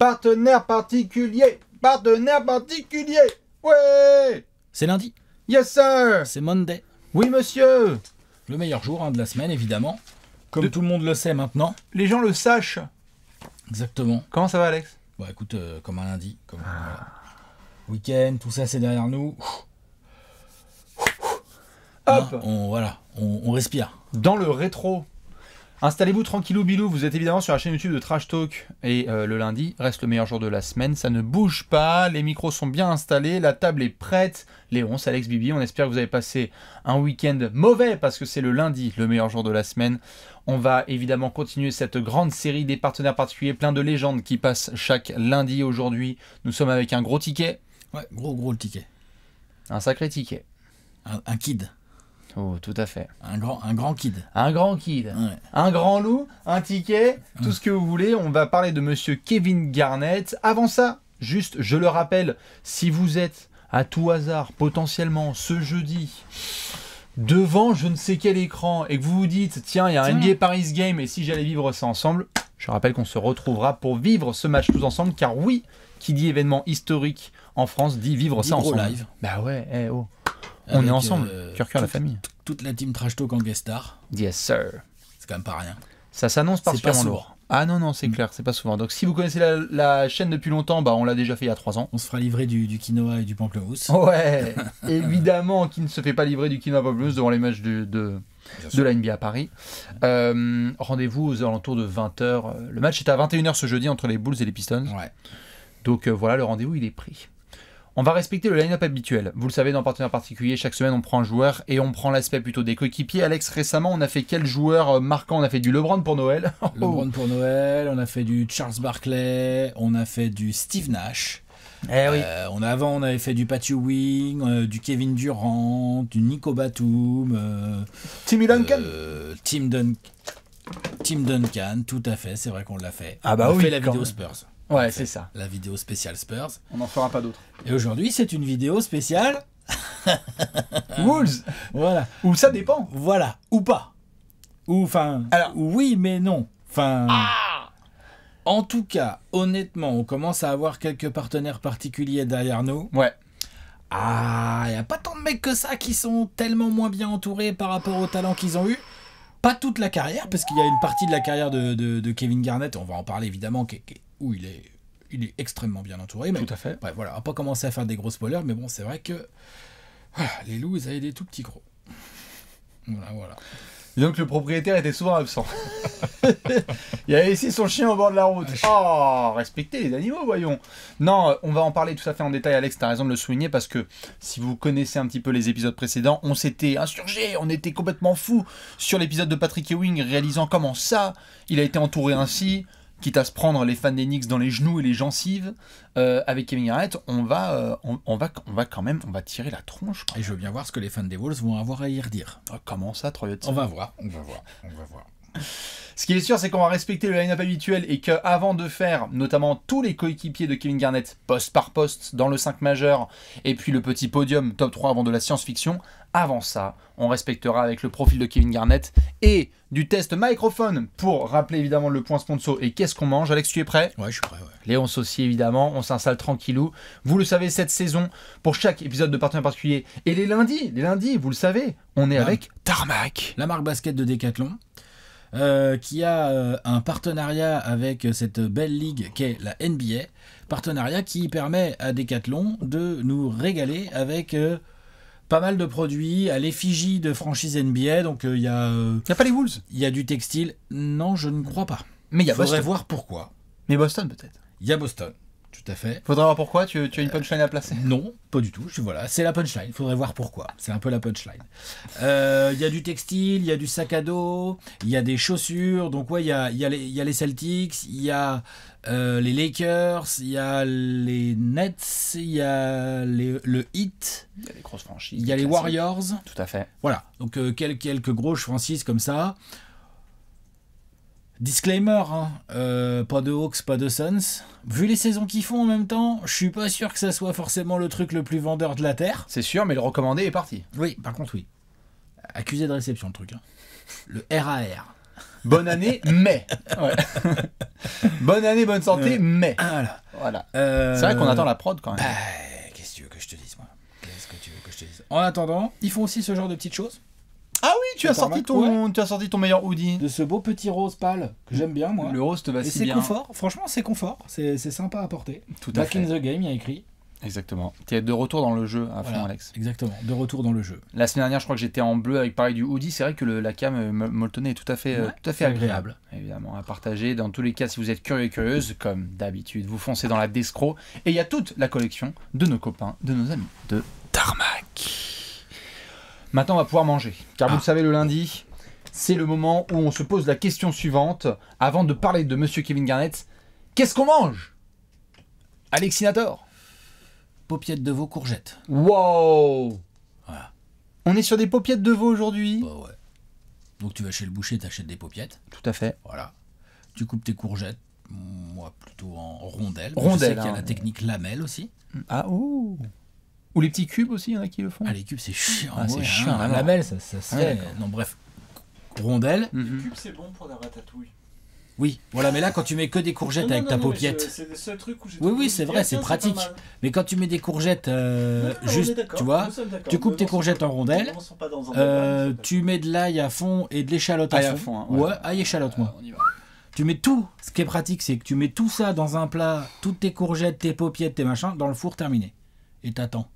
Partenaire particulier. Partenaire particulier. Ouais. C'est lundi. Yes, sir. C'est Monday. Oui, monsieur. Le meilleur jour de la semaine, évidemment. Comme tout le monde le sait maintenant. Les gens le sachent. Exactement. Comment ça va, Alex? Bon, écoute, comme un lundi. Week-end, tout ça, c'est derrière nous. Hop. On respire. Dans le rétro. Installez-vous tranquillou bilou, vous êtes évidemment sur la chaîne YouTube de Trash Talk et le lundi reste le meilleur jour de la semaine, ça ne bouge pas, les micros sont bien installés, la table est prête. Léon, c'est Alex Bibi, on espère que vous avez passé un week-end mauvais parce que c'est le lundi, le meilleur jour de la semaine. On va évidemment continuer cette grande série des partenaires particuliers, plein de légendes qui passent chaque lundi. Aujourd'hui, nous sommes avec un gros ticket. Ouais, gros le ticket. Un sacré ticket. Un kid. Oh, tout à fait. Un grand kid. Un grand kid. Ouais. Un grand loup, un ticket, tout ce que vous voulez. On va parler de monsieur Kevin Garnett. Avant ça, juste, je le rappelle, si vous êtes à tout hasard, potentiellement, ce jeudi, devant je ne sais quel écran, et que vous vous dites, tiens, il y a un NBA Paris Game, et si j'allais vivre ça ensemble, je rappelle qu'on se retrouvera pour vivre ce match tous ensemble, car oui, qui dit événement historique en France, dit vivre ça ensemble. Live. Bah ouais, oh. On est ensemble, cœur la famille. Toute la team Trash Talk en guest star. Yes, sir. C'est quand même pas rien. Ça s'annonce particulièrement lourd. Ah non, c'est clair, c'est pas souvent. Donc si vous connaissez la chaîne depuis longtemps, bah on l'a déjà fait il y a 3 ans. On se fera livrer du quinoa et du pamplemousse. Ouais, évidemment qui ne se fait pas livrer du quinoa pamplemousse devant les matchs de la NBA à Paris. Rendez-vous aux alentours de 20h. Le match est à 21h ce jeudi entre les Bulls et les Pistons. Ouais. Donc voilà, le rendez-vous il est pris. On va respecter le line-up habituel. Vous le savez, dans Partenaire Particulier, chaque semaine, on prend un joueur et on prend l'aspect plutôt des coéquipiers. Alex, récemment, on a fait quel joueur marquant? On a fait du LeBron pour Noël. LeBron pour Noël, on a fait du Charles Barkley, on a fait du Steve Nash. Oui. Avant, on avait fait du Pat Ewing, du Kevin Durant, du Nico Batum. Timmy Duncan. Tim Duncan, tout à fait, c'est vrai qu'on l'a fait. Ah bah on a oui, fait la vidéo Spurs. Ouais, c'est ça. La vidéo spéciale Spurs. On n'en fera pas d'autres. Et aujourd'hui, c'est une vidéo spéciale Wolves. Voilà. Ou ça dépend. Voilà. Ou pas. Ou enfin. Alors. Oui, mais non. Enfin. En tout cas, honnêtement, on commence à avoir quelques partenaires particuliers derrière nous. Ouais. Il n'y a pas tant de mecs que ça qui sont tellement moins bien entourés par rapport au talent qu'ils ont eu. Pas toute la carrière, parce qu'il y a une partie de la carrière de Kevin Garnett, on va en parler évidemment, où il est extrêmement bien entouré. Mais, tout à fait. Ouais, voilà, on va pas commencer à faire des gros spoilers, mais bon, c'est vrai que les loups, ils avaient des tout petits gros. Voilà. Donc le propriétaire était souvent absent. Il a laissé son chien au bord de la route. Oh, respectez les animaux, voyons. Non, on va en parler tout à fait en détail, Alex, t'as raison de le souligner, parce que si vous connaissez un petit peu les épisodes précédents, on s'était insurgé, on était complètement fous sur l'épisode de Patrick Ewing, réalisant comment ça, il a été entouré ainsi, quitte à se prendre les fans des Knicks dans les genoux et les gencives. Avec Kevin Garnett, on va quand même tirer la tronche. Et je veux bien voir ce que les fans des Wolves vont avoir à y redire. Comment ça, Troy Hudson? On va voir. Ce qui est sûr, c'est qu'on va respecter le line-up habituel et qu'avant de faire notamment tous les coéquipiers de Kevin Garnett, poste par poste, dans le 5 majeur, et puis le petit podium top 3 avant de la science-fiction, avant ça, on respectera avec le profil de Kevin Garnett et du test microphone pour rappeler évidemment le point sponsor et qu'est-ce qu'on mange. Alex, tu es prêt? Ouais, je suis prêt, ouais. Léon aussi évidemment, on s'installe tranquillou. Vous le savez, cette saison, pour chaque épisode de Partenaire Particulier, et les lundis, vous le savez, on est avec Tarmac. La marque basket de Decathlon. Qui a un partenariat avec cette belle ligue qu'est la NBA, partenariat qui permet à Decathlon de nous régaler avec pas mal de produits à l'effigie de franchise NBA. Donc il y a pas les Wolves. Il y a du textile. Non, je ne crois pas. Mais il y a Faudrait voir pourquoi. Mais Boston peut-être. Il y a Boston. Tout à fait. Faudrait voir pourquoi, tu as une punchline à placer? Non, pas du tout. Voilà, c'est la punchline. Il faudrait voir pourquoi. C'est un peu la punchline. Il y a du textile, il y a du sac à dos, il y a des chaussures. Donc ouais, il y a les Celtics, il y a les Lakers, il y a les Nets, il y a le Heat. Il y a les grosses franchises. Il y a les Warriors. Tout à fait. Voilà. Donc quelques grosses franchises comme ça. Disclaimer, pas de Hawks, pas de Suns. Vu les saisons qu'ils font en même temps, je suis pas sûr que ça soit forcément le truc le plus vendeur de la Terre. C'est sûr, mais le recommandé est parti. Oui, par contre, oui. Accusé de réception, le truc. Le RAR. bonne année, mais. Ouais. Bonne année, bonne santé, mais. Voilà. Voilà. C'est vrai qu'on attend la prod quand même. Qu'est-ce que tu veux que je te dise, moi? Qu'est-ce que tu veux que je te dise? En attendant, ils font aussi ce genre de petites choses. Ah oui, tu as sorti ton meilleur hoodie. De ce beau petit rose pâle que j'aime bien, moi. Le rose te va Et si c'est bien. confort, franchement, c'est confort. C'est sympa à porter. Tout à Back fait. in the game, il y a écrit. Exactement. Tu es de retour dans le jeu à fond, Voilà, Alex. exactement, de retour dans le jeu. La semaine dernière, je crois que j'étais en bleu avec pareil du hoodie. C'est vrai que la cam Molton est tout à fait, agréable. Évidemment, à partager. Dans tous les cas, si vous êtes curieux et curieuse, comme d'habitude, vous foncez dans la Descro. Et il y a toute la collection de nos copains, de nos amis de Tarmac. Maintenant, on va pouvoir manger. Car vous le savez, le lundi, c'est le moment où on se pose la question suivante. Avant de parler de Monsieur Kevin Garnett, qu'est-ce qu'on mange? Alexinator. Paupiètes de veau courgettes. Wow! Voilà. On est sur des paupiètes de veau aujourd'hui? Bah ouais. Donc tu vas chez le boucher, t'achètes des paupiètes. Tout à fait. Voilà. Tu coupes tes courgettes. Moi plutôt en rondelles. Rondelles, Je sais qu'il y a hein. la technique lamelle aussi. Ah, ouh! Ou les petits cubes aussi, il y en a qui le font. Ah, les cubes, c'est chiant. Ah, c'est ouais, chiant, hein. là, La non. lamelle, ça se Ouais, fait. d'accord. Non, bref. Rondelles. Mhm. Cube, c'est bon pour la ratatouille. Oui, voilà, mais là, quand tu mets que des courgettes avec ta paupiette. C'est le seul truc où j'ai. Oui, c'est vrai, c'est pratique. Mais quand tu mets des courgettes, juste, tu vois, tu coupes tes courgettes en rondelles, tu mets de l'ail à fond et de l'échalote Ail à à fond. fond, hein, ouais. Ouais, ail échalote, moi. On y va. Tu mets tout. Ce qui est pratique, c'est que tu mets tout ça dans un plat, toutes tes courgettes, tes paupiètes, tes machins, dans le four terminé. Et t'attends.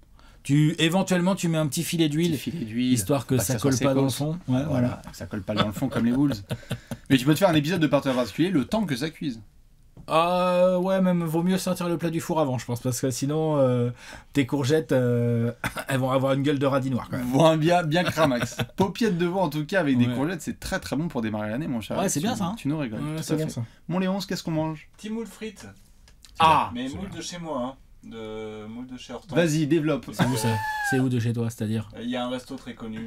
Éventuellement, tu mets un petit filet Petit d'huile, filet d'huile. histoire que Pas ça soit colle pas dans le sécos. fond. Ouais, voilà. Que ça colle pas dans le fond comme les Wolves. Mais tu peux te faire un épisode de partenaire particulier le temps que ça cuise. Ouais, même vaut mieux sortir le plat du four avant, je pense, parce que sinon, tes courgettes, elles vont avoir une gueule de radis noir quand même. Bon, bien cramax. Paupiètes de veau en tout cas avec des Ouais. courgettes, c'est très très bon pour démarrer l'année, mon cher. Ouais, c'est Tu- bien ça, hein. Tu nous régales. Ouais, tout c'est à bien fait. ça. Mon Léonce, qu'est-ce qu'on mange? Petit moule frites. Ah, Mais c'est moule bien. de chez moi, hein. De moule de chez Hortense. Vas-y, développe. C'est où ça? C'est où de chez toi, c'est-à-dire? Il y a un resto très connu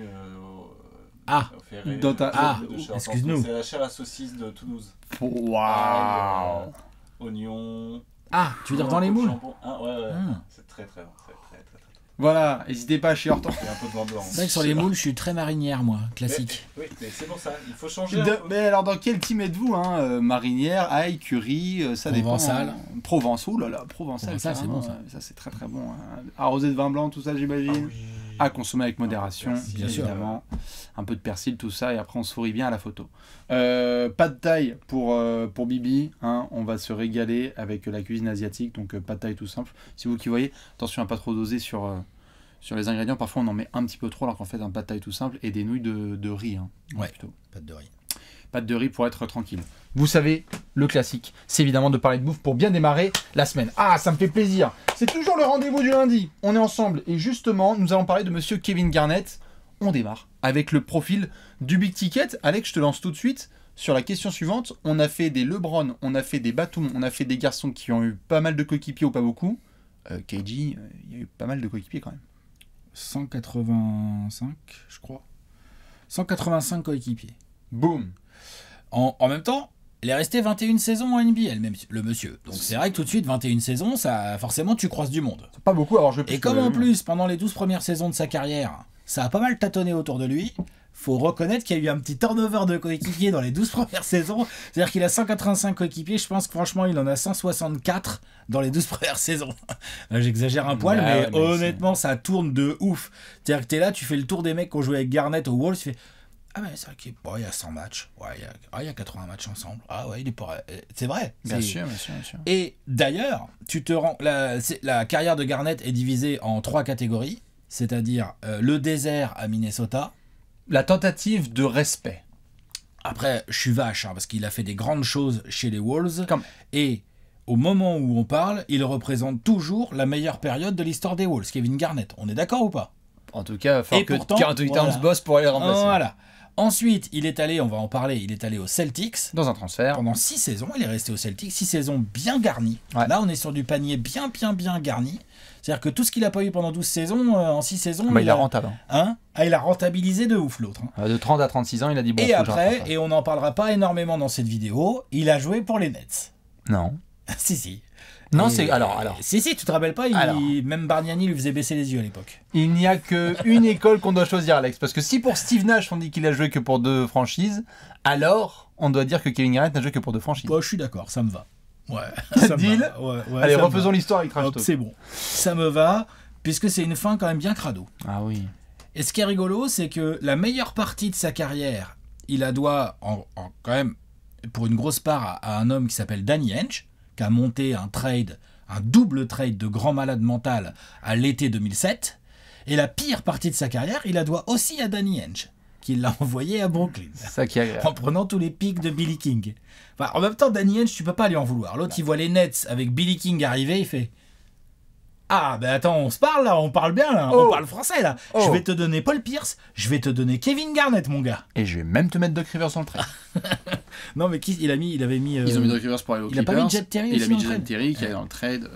Ah, au Ferré. Dans ta- Ah, de chez Hortense. excuse-nous. C'est la chair à saucisse de Toulouse. Waouh! Oignons. Ah, tu veux dire dans les moules? jambon. Ah, ouais. Ah. C'est très très bon. C'est très très très. Voilà, n'hésitez pas chez Hortense. Et un peu de vin blanc. C'est vrai que sur les moules, je suis très marinière, moi, classique. Oui, mais c'est pour ça. Il faut changer. un peu. Mais alors, dans quel team êtes-vous hein Marinière, ail, curry, ça Provençal. dépend. Provence, oh là là, Provençal. Provençal, c'est carrément, bon, ça. Ça, c'est très très bon. Hein. Arrosé de vin blanc, tout ça, j'imagine. À consommer avec modération, Persil, bien sûr. évidemment. Un peu de persil, tout ça, et après on sourit bien à la photo. Pas de taille pour Bibi, hein. On va se régaler avec la cuisine asiatique, donc pas de taille tout simple. Si vous qui voyez, attention à pas trop doser sur les ingrédients, parfois on en met un petit peu trop, alors qu'en fait un pas de taille tout simple et des nouilles de riz. Hein, Ouais. plutôt. Pas de riz. Pâte de riz pour être tranquille. Vous savez, le classique, c'est évidemment de parler de bouffe pour bien démarrer la semaine. Ah, ça me fait plaisir. C'est toujours le rendez-vous du lundi. On est ensemble et justement, nous allons parler de Monsieur Kevin Garnett. On démarre avec le profil du Big Ticket. Alex, je te lance tout de suite sur la question suivante. On a fait des LeBron, on a fait des Batum, on a fait des garçons qui ont eu pas mal de coéquipiers ou pas beaucoup. KG, il y a eu pas mal de coéquipiers quand même. 185, je crois. 185 coéquipiers. Boum. En même temps, il est resté 21 saisons en NBA, le monsieur. Donc c'est vrai que tout de suite, 21 saisons, ça, forcément, tu croises du monde. Pas beaucoup, alors je vais Et comme en plus, pendant les 12 premières saisons de sa carrière, ça a pas mal tâtonné autour de lui, faut reconnaître qu'il y a eu un petit turnover de coéquipiers dans les 12 premières saisons. C'est-à-dire qu'il a 185 coéquipiers, je pense que franchement, il en a 164 dans les 12 premières saisons. J'exagère un poil, Ouais, mais honnêtement, ça tourne de ouf. C'est-à-dire que t'es là, tu fais le tour des mecs qui ont joué avec Garnett aux Wolves, tu fais... Ah mais c'est vrai qu'il y a 100 matchs, ouais, il y a 80 matchs ensemble. Ah ouais, il est pas... C'est vrai. Bien c'est- sûr, bien sûr, bien sûr. Et d'ailleurs, la carrière de Garnett est divisée en 3 catégories, c'est-à-dire le désert à Minnesota. La tentative de respect. Après, je suis vache, hein, parce qu'il a fait des grandes choses chez les Wolves. Quand même. Et au moment où on parle, il représente toujours la meilleure période de l'histoire des Wolves, Kevin Garnett. On est d'accord ou pas? En tout cas, il va falloir Et que pourtant, 48 voilà. Towns boss pour aller le remplacer. Voilà. Ensuite, il est allé, on va en parler, il est allé aux Celtics. Dans un transfert. Pendant 6 saisons, il est resté aux Celtics, 6 saisons bien garnies. Ouais. Là, on est sur du panier bien garni. C'est-à-dire que tout ce qu'il n'a pas eu pendant 12 saisons, en 6 saisons, Bah, il est rentable. hein, il a rentabilisé de ouf l'autre. Hein. De 30 à 36 ans, il a dit bon. Et faut que je après, rattrape. et on n'en parlera pas énormément dans cette vidéo, il a joué pour les Nets. Non. Si. Non, Et- c'est alors. Si, tu te rappelles pas, Alors. même Bargnani lui faisait baisser les yeux à l'époque. Il n'y a qu'une école qu'on doit choisir, Alex. Parce que si pour Steve Nash, on dit qu'il a joué que pour 2 franchises, alors on doit dire que Kevin Garnett n'a joué que pour 2 franchises. Bon, je suis d'accord, ça me va. Ouais. ça me Deal. va. Ouais, Allez, ça me refaisons va. l'histoire avec Trash Hop, Talk. c'est bon. Ça me va, puisque c'est une fin quand même bien crado. Ah oui. Et ce qui est rigolo, c'est que la meilleure partie de sa carrière, il la doit quand même, pour une grosse part, à un homme qui s'appelle Danny Ainge, qui a monté un double trade de grand malade mental à l'été 2007. Et la pire partie de sa carrière, il la doit aussi à Danny Ainge, qui l'a envoyé à Brooklyn, C'est ça qui est agréable. en prenant tous les pics de Billy King. Enfin, en même temps, Danny Ainge, tu peux pas lui en vouloir. L'autre, il voit les Nets avec Billy King arriver, il fait... Ah, ben attends, on se parle là, on parle bien là, Oh. on parle français là. Oh. Je vais te donner Paul Pierce, je vais te donner Kevin Garnett, mon gars. Et je vais même te mettre Doc Rivers dans le trade. Non, mais il avait mis. Ils ont mis Doc Rivers pour aller aux il a pas Clippers. mis Jet Terry et il a aussi mis dans le Jason trade. Terry qui est dans le trade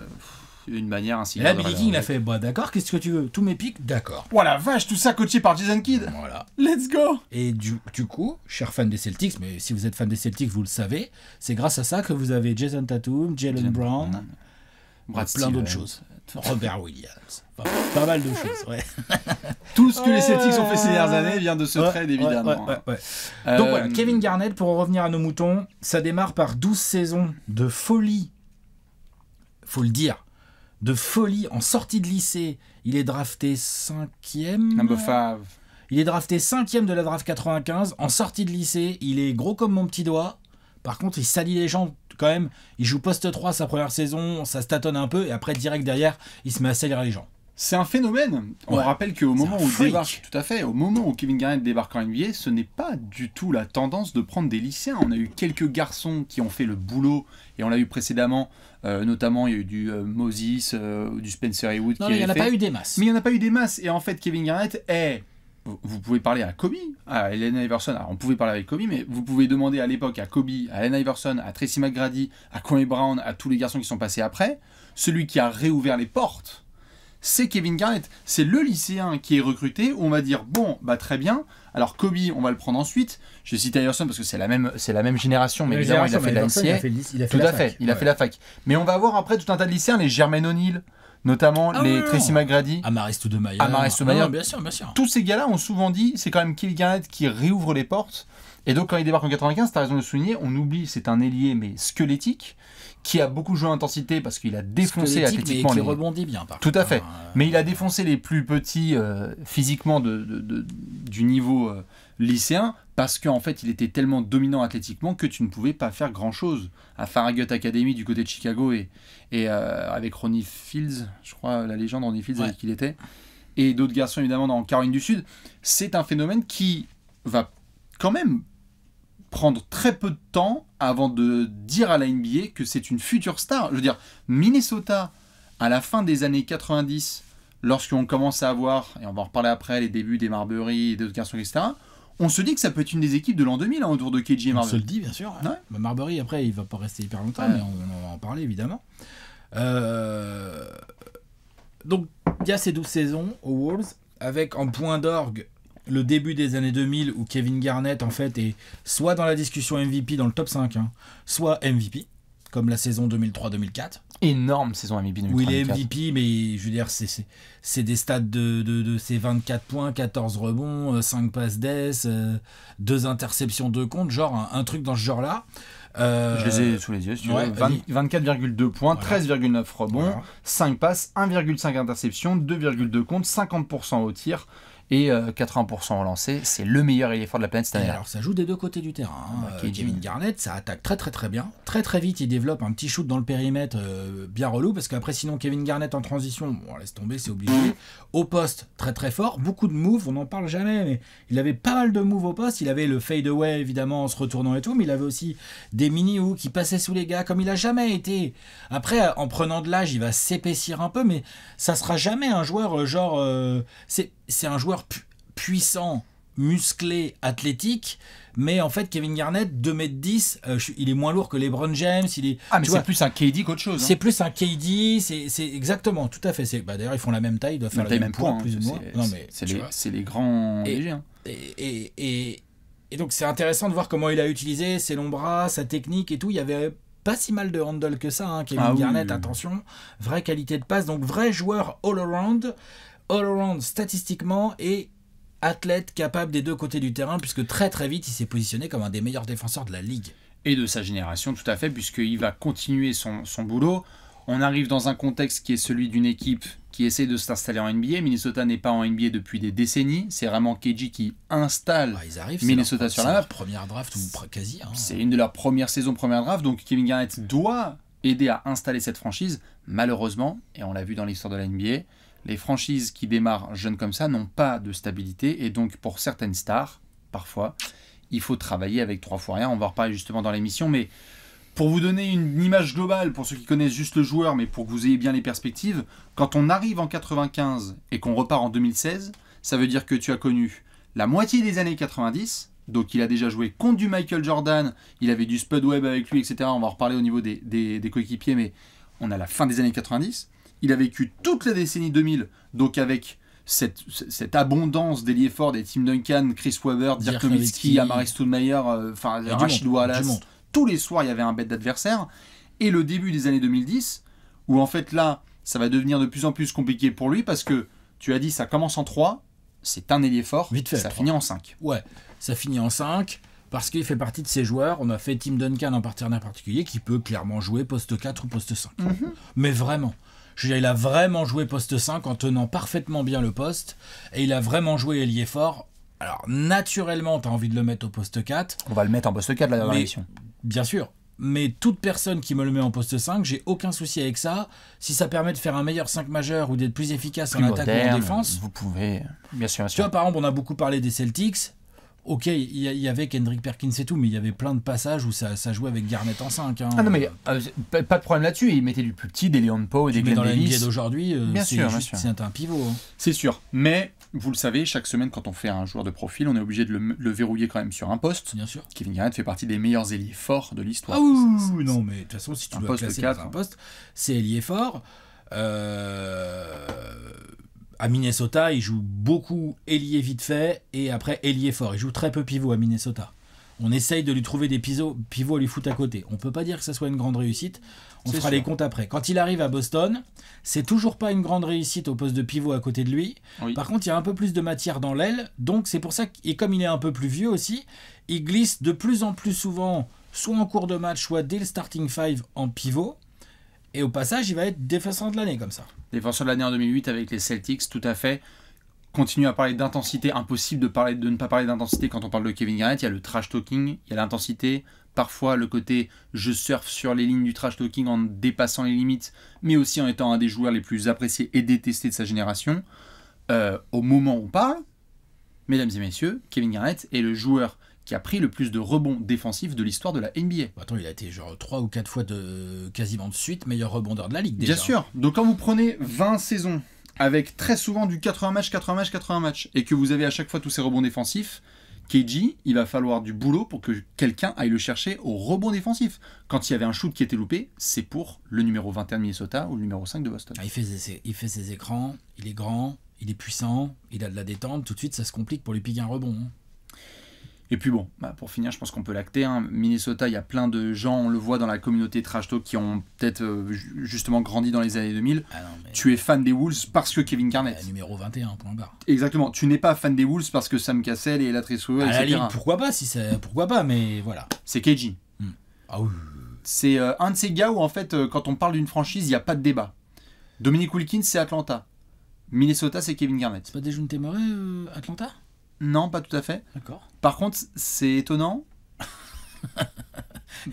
d'une manière ainsi. Et là, Billy King, il a fait bah d'accord, qu'est-ce que tu veux? Tous mes pics, d'accord. Oh la vache, tout ça coaché par Jason Kidd. Voilà. Let's go. Et du coup, cher fan des Celtics, mais si vous êtes fan des Celtics, vous le savez, c'est grâce à ça que vous avez Jason Tatum, Jalen Brown, Brad plein d'autres Stevens. choses. Robert Williams. Enfin, pas mal de choses, ouais. Tout ce que les Celtics ont fait ces dernières années vient de ce Ouais, trade, évidemment. ouais. Donc voilà, Kevin Garnett, pour en revenir à nos moutons, ça démarre par 12 saisons de folie. Faut le dire. De folie en sortie de lycée. Il est drafté 5e. Number 5. Il est drafté 5e de la draft 95. En sortie de lycée, il est gros comme mon petit doigt. Par contre, il salit les gens quand même. Il joue poste 3 sa première saison. Ça se tâtonne un peu. Et après, direct derrière, il se met à salir les gens. C'est un phénomène. On Ouais. rappelle qu'au moment un où freak. débarque, tout à fait, au moment où Kevin Garnett débarque en NBA, ce n'est pas du tout la tendance de prendre des lycéens. On a eu quelques garçons qui ont fait le boulot, et on l'a eu précédemment, notamment il y a eu du Moses, du Spencer Haywood Non, qui mais il n'y en avait a fait. pas eu des masses. Mais il n'y en a pas eu des masses. Et en fait, Kevin Garnett est. Vous pouvez parler à Kobe, à Allen Iverson. Alors, on pouvait parler avec Kobe, mais vous pouvez demander à l'époque à Kobe, à Allen Iverson, à Tracy McGrady, à Kwame Brown, à tous les garçons qui sont passés après. Celui qui a réouvert les portes, c'est Kevin Garnett. C'est le lycéen qui est recruté où on va dire bon, bah très bien. Alors Kobe, on va le prendre ensuite. Je cite Iverson parce que c'est la même génération, mais évidemment il a fait de la NCAA. Tout à fait, il a fait la fac. Mais on va avoir après tout un tas de lycéens, les Jermaine O'Neal, notamment les Tracy McGrady. Amaris Stoudemire. Amaris Stoudemire. Bien sûr, bien sûr. Tous ces gars-là ont souvent dit, c'est quand même Kevin Garnett qui réouvre les portes. Et donc quand il débarque en 95, t'as raison de le souligner, on oublie, c'est un ailier mais squelettique, qui a beaucoup joué en intensité parce qu'il a défoncé Squelettique, athlétiquement mais qui les... rebondit bien, par Tout à contre, fait. hein. Mais il a défoncé les plus petits physiquement du niveau lycéen parce qu'en fait il était tellement dominant athlétiquement que tu ne pouvais pas faire grand chose. À Farragut Academy du côté de Chicago et avec Ronnie Fields, je crois la légende Ronnie Fields Ouais. avec qui il était, et d'autres garçons évidemment dans Caroline du Sud, c'est un phénomène qui va quand même prendre très peu de temps avant de dire à la NBA que c'est une future star. Je veux dire, Minnesota, à la fin des années 90, lorsqu'on commence à avoir, et on va en reparler après, les débuts des Marbury et d'autres garçons, etc., on se dit que ça peut être une des équipes de l'an 2000 hein, autour de KG et On se Marbury. le dit, bien sûr. Ouais. Bah, Marbury, après, il va pas rester hyper longtemps, Ouais. mais on va en parler, évidemment. Donc, il y a ces 12 saisons aux Wolves, avec en point d'orgue le début des années 2000, où Kevin Garnett, en fait, est soit dans la discussion MVP dans le top 5, hein, soit MVP, comme la saison 2003-2004. Énorme saison MVP 2003. Où il est MVP, mais je veux dire, c'est des stats de ses 24 points, 14 rebonds, 5 passes d'ess, 2 interceptions de compte, genre un truc dans ce genre-là. Je les ai sous les yeux, si tu ouais, veux. vas-y. 24,2 points, Voilà. 13,9 rebonds, Voilà. 5 passes, 1,5 interceptions, 2,2 comptes, 50% au tir et 80% au lancer. C'est le meilleur ailier fort de la planète cette Et année-là. alors ça joue des deux côtés du terrain. Hein. Bah, KG. Kevin Garnett, ça attaque très très très bien. Très très vite, il développe un petit shoot dans le périmètre bien relou, parce qu'après sinon Kevin Garnett en transition, bon laisse tomber, c'est obligé. Au poste, très très fort, beaucoup de moves, on n'en parle jamais, mais il avait pas mal de moves au poste. Il avait le fade away évidemment en se retournant et tout, mais il avait aussi des mini hooks qui passaient sous les gars, comme il a jamais été. Après, en prenant de l'âge, il va s'épaissir un peu, mais ça sera jamais un joueur c'est un joueur puissant, musclé, athlétique, mais en fait Kevin Garnett 2m10, il est moins lourd que LeBron James, il est Ah, mais tu c'est vois, plus un KD qu'autre chose. c'est plus un KD, c'est exactement, tout à fait. D'ailleurs ils font la même taille, ils doivent faire le même poids, plus ou moins. Non, mais, tu vois. c'est les grands Et- légers. Hein. Et donc c'est intéressant de voir comment il a utilisé ses longs bras, sa technique et tout. Il y avait pas si mal de handle que ça, hein. Kevin Ah oui, Garnett, oui. attention, vraie qualité de passe, donc vrai joueur all-around statistiquement et athlète capable des deux côtés du terrain, puisque très très vite il s'est positionné comme un des meilleurs défenseurs de la ligue. Et de sa génération, tout à fait, puisqu'il va continuer son boulot. On arrive dans un contexte qui est celui d'une équipe qui essaie de s'installer en NBA. Minnesota n'est pas en NBA depuis des décennies. C'est vraiment KG qui installe. Bah, ils arrivent, Minnesota c'est sur leur la map. première draft ou quasi. Hein. C'est une de leurs premières saisons, première draft. Donc Kevin Garnett doit aider à installer cette franchise. Malheureusement, et on l'a vu dans l'histoire de la NBA, les franchises qui démarrent jeunes comme ça n'ont pas de stabilité. Et donc pour certaines stars, parfois, il faut travailler avec 3 fois rien. On va en reparler justement dans l'émission. Mais pour vous donner une image globale, pour ceux qui connaissent juste le joueur, mais pour que vous ayez bien les perspectives, quand on arrive en 95 et qu'on repart en 2016, ça veut dire que tu as connu la moitié des années 90, donc il a déjà joué contre du Michael Jordan, il avait du Spud Webb avec lui, etc. On va en reparler au niveau des coéquipiers, mais on a la fin des années 90. Il a vécu toute la décennie 2000, donc avec cette abondance d'ailiers forts, des Tim Duncan, Chris Webber, Dirk Nowitzki, Amari Stoudemire, Rashid Wallace. Tous les soirs, il y avait un bête d'adversaire. Et le début des années 2010, où en fait là, ça va devenir de plus en plus compliqué pour lui, parce que tu as dit, ça commence en 3, c'est un ailier fort, Vite fait, ça 3. finit en 5. Ouais, ça finit en 5, parce qu'il fait partie de ces joueurs. On a fait Tim Duncan en partenaire particulier, qui peut clairement jouer poste 4 ou poste 5. Mais vraiment. Je veux dire, il a vraiment joué poste 5 en tenant parfaitement bien le poste, et il a vraiment joué ailier fort. Alors, naturellement, tu as envie de le mettre au poste 4. On va le mettre en poste 4 là dans l'émission. Bien sûr. Mais toute personne qui me le met en poste 5, j'ai aucun souci avec ça. Si ça permet de faire un meilleur 5 majeur ou d'être plus efficace en attaque ou en défense. Vous pouvez, bien sûr. Tu vois, par exemple, on a beaucoup parlé des Celtics. Ok, il y avait Kendrick Perkins et tout, mais il y avait plein de passages où ça jouait avec Garnett en 5. Hein. Ah non, mais pas de problème là-dessus. Il mettait du plus petit, des Leon Poe et des Glenn dans la NBA Davis. d'aujourd'hui, Bien sûr. c'est un pivot. Hein. C'est sûr. Mais, vous le savez, chaque semaine, quand on fait un joueur de profil, on est obligé de le verrouiller quand même sur un poste. Bien sûr. Kevin Garnett fait partie des meilleurs ailiers forts de l'histoire. Ah oui, non, mais de toute façon, si tu un dois poste classer 4, dans un poste, c'est ailier fort. À Minnesota, il joue beaucoup ailier vite fait et après ailier fort. Il joue très peu pivot à Minnesota. On essaye de lui trouver des pivots à lui foutre à côté. On peut pas dire que ça soit une grande réussite. On fera les comptes après. Quand il arrive à Boston, c'est toujours pas une grande réussite au poste de pivot à côté de lui. Oui. Par contre, il y a un peu plus de matière dans l'aile. Donc c'est pour ça et comme il est un peu plus vieux aussi, il glisse de plus en plus souvent, soit en cours de match, soit dès le starting 5 en pivot. Et au passage, il va être défenseur de l'année comme ça. Défenseur de l'année en 2008 avec les Celtics, tout à fait. Continue à parler d'intensité. Impossible de ne pas parler d'intensité quand on parle de Kevin Garnett. Il y a le trash talking, il y a l'intensité. Parfois, le côté je surfe sur les lignes du trash talking en dépassant les limites, mais aussi en étant un des joueurs les plus appréciés et détestés de sa génération. Au moment où on parle, mesdames et messieurs, Kevin Garnett est le joueur qui a pris le plus de rebonds défensifs de l'histoire de la NBA. Attends, il a été genre 3 ou 4 fois quasiment de suite meilleur rebondeur de la ligue déjà. Bien sûr. Donc quand vous prenez 20 saisons avec très souvent du 80 matchs, et que vous avez à chaque fois tous ces rebonds défensifs, KG, il va falloir du boulot pour que quelqu'un aille le chercher au rebond défensif. Quand il y avait un shoot qui était loupé, c'est pour le numéro 21 de Minnesota ou le numéro 5 de Boston. Ah, il fait ses écrans, il est grand, il est puissant, il a de la détente, tout de suite ça se complique pour lui piquer un rebond. Hein. Et puis bon, pour finir, je pense qu'on peut l'acter. Hein. Minnesota, il y a plein de gens, on le voit dans la communauté Trash Talk, qui ont peut-être justement grandi dans les années 2000. Ah non, mais... Tu es fan des Wolves parce que Kevin Garnett. Numéro 21, point barre. Exactement. Tu n'es pas fan des Wolves parce que Sam Cassell et Latrice Weber, etc. À la limite, pourquoi pas, mais voilà. C'est KG. Ah oui. C'est un de ces gars où en fait, quand on parle d'une franchise, il n'y a pas de débat. Dominic Wilkins, c'est Atlanta. Minnesota, c'est Kevin Garnett. C'est pas Dejounte Murray, Atlanta ? Non, pas tout à fait. D'accord. Par contre, c'est étonnant.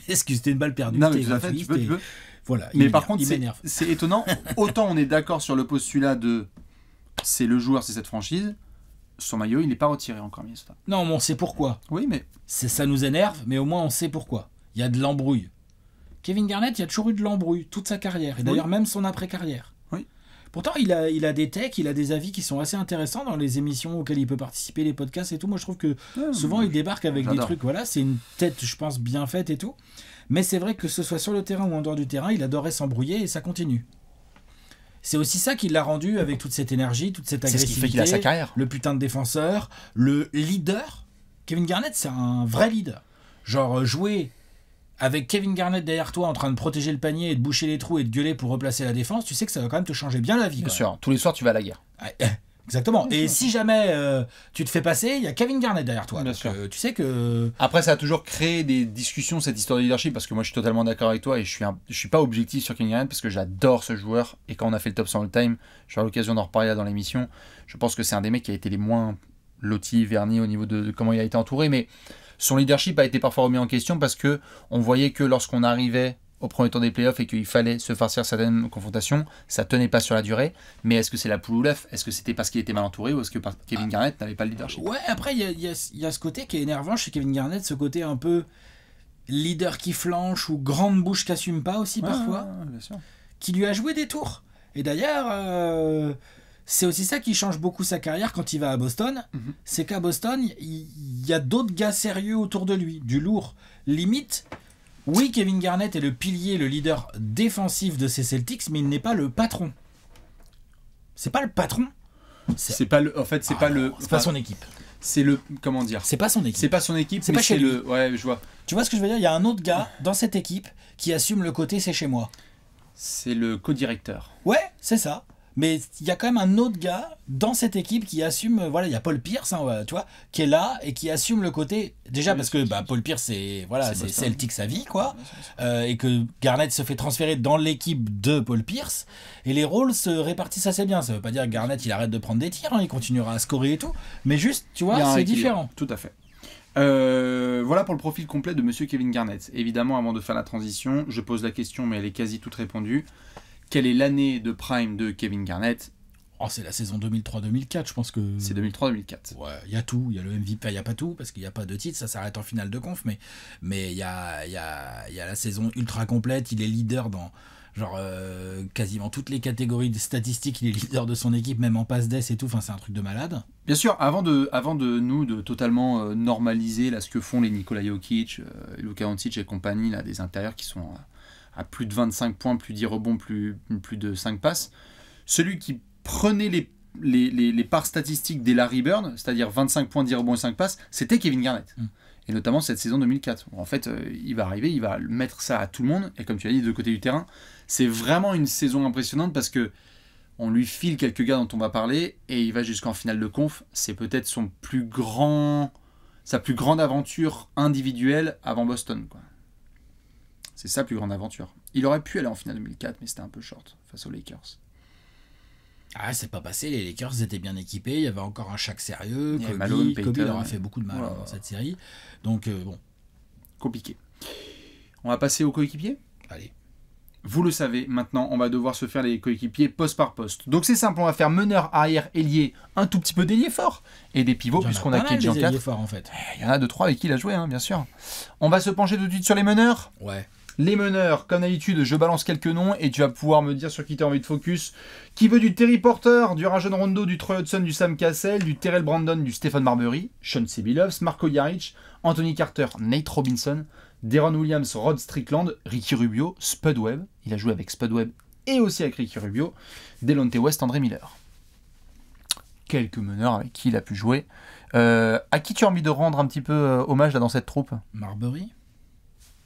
Est-ce que c'était une balle perdue? Non, mais tout à fait, tu peux. Voilà. Mais par contre, c'est étonnant. Autant on est d'accord sur le postulat de c'est le joueur, c'est cette franchise. Son maillot, il n'est pas retiré encore, Minnesota. Non, mais on sait pourquoi. Oui, mais ça nous énerve, mais au moins on sait pourquoi. Il y a de l'embrouille. Kevin Garnett, il y a toujours eu de l'embrouille toute sa carrière, et d'ailleurs même son après-carrière. Oui. Pourtant, il a des techs, il a des avis qui sont assez intéressants dans les émissions auxquelles il peut participer, les podcasts et tout. Moi, je trouve que souvent, il débarque avec des trucs. Voilà, c'est une tête, je pense, bien faite et tout. Mais c'est vrai que ce soit sur le terrain ou en dehors du terrain, il adorait s'embrouiller et ça continue. C'est aussi ça qui l'a rendu avec toute cette énergie, toute cette agressivité. C'est ce qui fait qu'il a sa carrière. Le putain de défenseur, le leader. Kevin Garnett, c'est un vrai leader. Genre, jouer avec Kevin Garnett derrière toi en train de protéger le panier et de boucher les trous et de gueuler pour replacer la défense, tu sais que ça va quand même te changer bien la vie. Bien Quand sûr, tous les soirs tu vas à la guerre. même. Exactement. Et si jamais tu te fais passer, il y a Kevin Garnett derrière toi. Bien Donc, sûr. tu sais que... Après, ça a toujours créé des discussions, cette histoire de leadership, parce que moi je suis totalement d'accord avec toi et je suis pas objectif sur Kevin Garnett parce que j'adore ce joueur. Et quand on a fait le top 100 all-time, j'aurai l'occasion d'en reparler là dans l'émission. Je pense que c'est un des mecs qui a été les moins lotis, vernis au niveau de comment il a été entouré. Mais son leadership a été parfois remis en question parce que on voyait que lorsqu'on arrivait au premier tour des playoffs et qu'il fallait se farcir certaines confrontations, ça tenait pas sur la durée. Mais est-ce que c'est la poule ou l'œuf? Est-ce que c'était parce qu'il était mal entouré ou est-ce que Kevin Garnett n'avait pas le leadership? Ouais, après, il y a ce côté qui est énervant chez Kevin Garnett, ce côté un peu leader qui flanche ou grande bouche qui assume pas aussi parfois, Bien sûr. qui lui a joué des tours. Et d'ailleurs, c'est aussi ça qui change beaucoup sa carrière quand il va à Boston. Mhm. C'est qu'à Boston, il y a d'autres gars sérieux autour de lui, du lourd. Limite, oui, Kevin Garnett est le pilier, le leader défensif de ces Celtics, mais il n'est pas le patron. C'est pas le patron. C'est pas le. En fait, c'est pas le. C'est pas son équipe. C'est le. Comment dire? C'est pas son équipe. C'est pas son équipe. C'est mais pas chez c'est lui. le. Ouais, je vois. Tu vois ce que je veux dire? Il y a un autre gars dans cette équipe qui assume le côté c'est chez moi. C'est le co-directeur. Ouais, c'est ça. Mais il y a quand même un autre gars dans cette équipe qui assume. Voilà, il y a Paul Pierce, hein, tu vois, qui est là et qui assume le côté. Déjà parce que Paul Pierce, c'est Boston. Celtic sa vie, quoi. Et que Garnett se fait transférer dans l'équipe de Paul Pierce. Et les rôles se répartissent assez bien. Ça veut pas dire que Garnett il arrête de prendre des tirs, hein, il continuera à scorer et tout. Mais juste, tu Il y a vois, un c'est équilibre. différent. Tout à fait. Voilà pour le profil complet de Monsieur Kevin Garnett. Évidemment, avant de faire la transition, je pose la question, mais elle est quasi toute répondue. Quelle est l'année de prime de Kevin Garnett? Oh, c'est la saison 2003-2004, je pense que. C'est 2003-2004. Ouais, il y a tout, il y a le MVP, il n'y a pas tout, parce qu'il n'y a pas de titre, ça s'arrête en finale de conf, mais il y a la saison ultra complète, il est leader dans quasiment toutes les catégories de statistiques, il est leader de son équipe, même en passe d'ess et tout, enfin c'est un truc de malade. Bien sûr, avant de nous de totalement normaliser là, ce que font les Nikola Jokic, Luka Doncic et compagnie, là, des intérieurs qui sont à plus de 25 points, plus 10 rebonds, plus de 5 passes, celui qui prenait les parts statistiques des Larry Bird, c'est-à-dire 25 points, 10 rebonds et 5 passes, c'était Kevin Garnett. Et notamment cette saison 2004. En fait, il va arriver, il va mettre ça à tout le monde, et comme tu as dit, de deux côtés du terrain, c'est vraiment une saison impressionnante parce que on lui file quelques gars dont on va parler, et il va jusqu'en finale de conf. C'est peut-être sa plus grande aventure individuelle avant Boston, quoi. C'est sa plus grande aventure. Il aurait pu aller en finale 2004, mais c'était un peu short face aux Lakers. Ah, c'est pas passé, les Lakers étaient bien équipés, il y avait encore un Shaq sérieux, Il y avait Kobe, Malone, Kobe Payton. leur a fait beaucoup de mal Ouais. dans cette série, donc bon, Compliqué. On va passer aux coéquipiers. allez. Vous le savez, maintenant, on va devoir se faire les coéquipiers poste par poste. Donc c'est simple, on va faire meneur, arrière, ailier, un tout petit peu d'ailier fort, et des pivots, Il y en puisqu'on a pas mal, KJ en des 4. ailiers forts en fait. Il y en a 2-3 avec qui il a joué, hein, bien sûr. On va se pencher tout de suite sur les meneurs. Ouais. Les meneurs, comme d'habitude, je balance quelques noms et tu vas pouvoir me dire sur qui tu as envie de focus. Qui veut du Terry Porter, du Rajon Rondo, du Troy Hudson, du Sam Cassell, du Terrell Brandon, du Stephen Marbury, Sean Billups, Marco Jaric, Anthony Carter, Nate Robinson, Deron Williams, Rod Strickland, Ricky Rubio, Spud Webb. Il a joué avec Spud Webb et aussi avec Ricky Rubio. Delonte West, André Miller. Quelques meneurs avec qui il a pu jouer. À qui tu as envie de rendre un petit peu hommage là dans cette troupe? Marbury.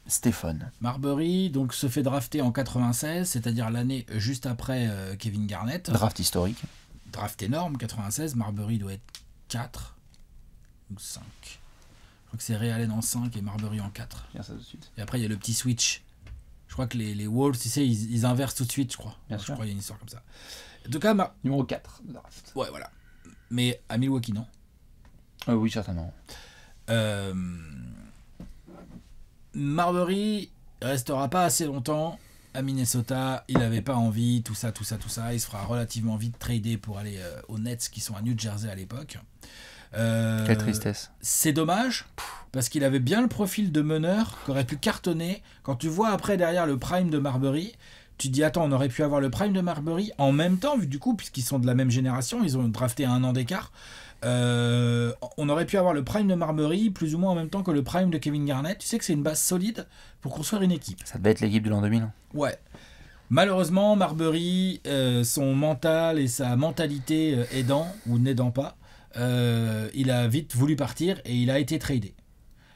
Stéphane. Marbury donc se fait drafter en 96, c'est-à-dire l'année juste après Kevin Garnett. Draft historique. Draft énorme, 96. Marbury doit être 4 ou 5. Je crois que c'est Ray Allen en 5 et Marbury en 4. Viens ça tout de suite. Et après, il y a le petit switch. Je crois que les Wolves, tu sais, ils inversent tout de suite, je crois. Bien Je sûr. crois qu'il y a une histoire comme ça. En tout cas, Numéro 4 de draft. ouais, voilà. Mais à Milwaukee, non. Oui, certainement. Marbury restera pas assez longtemps à Minnesota. Il n'avait pas envie, tout ça. Il se fera relativement vite trader pour aller aux Nets qui sont à New Jersey à l'époque. Quelle tristesse. C'est dommage parce qu'il avait bien le profil de meneur qui aurait pu cartonner. Quand tu vois après derrière le prime de Marbury, tu te dis attends, on aurait pu avoir le prime de Marbury en même temps, vu du coup, puisqu'ils sont de la même génération, ils ont drafté à 1 an d'écart. On aurait pu avoir le prime de Marbury plus ou moins en même temps que le prime de Kevin Garnett. Tu sais que c'est une base solide pour construire une équipe. Ça devait être l'équipe de l'an 2000. Ouais. Malheureusement, Marbury, son mental et sa mentalité aidant ou n'aidant pas, il a vite voulu partir et il a été tradé.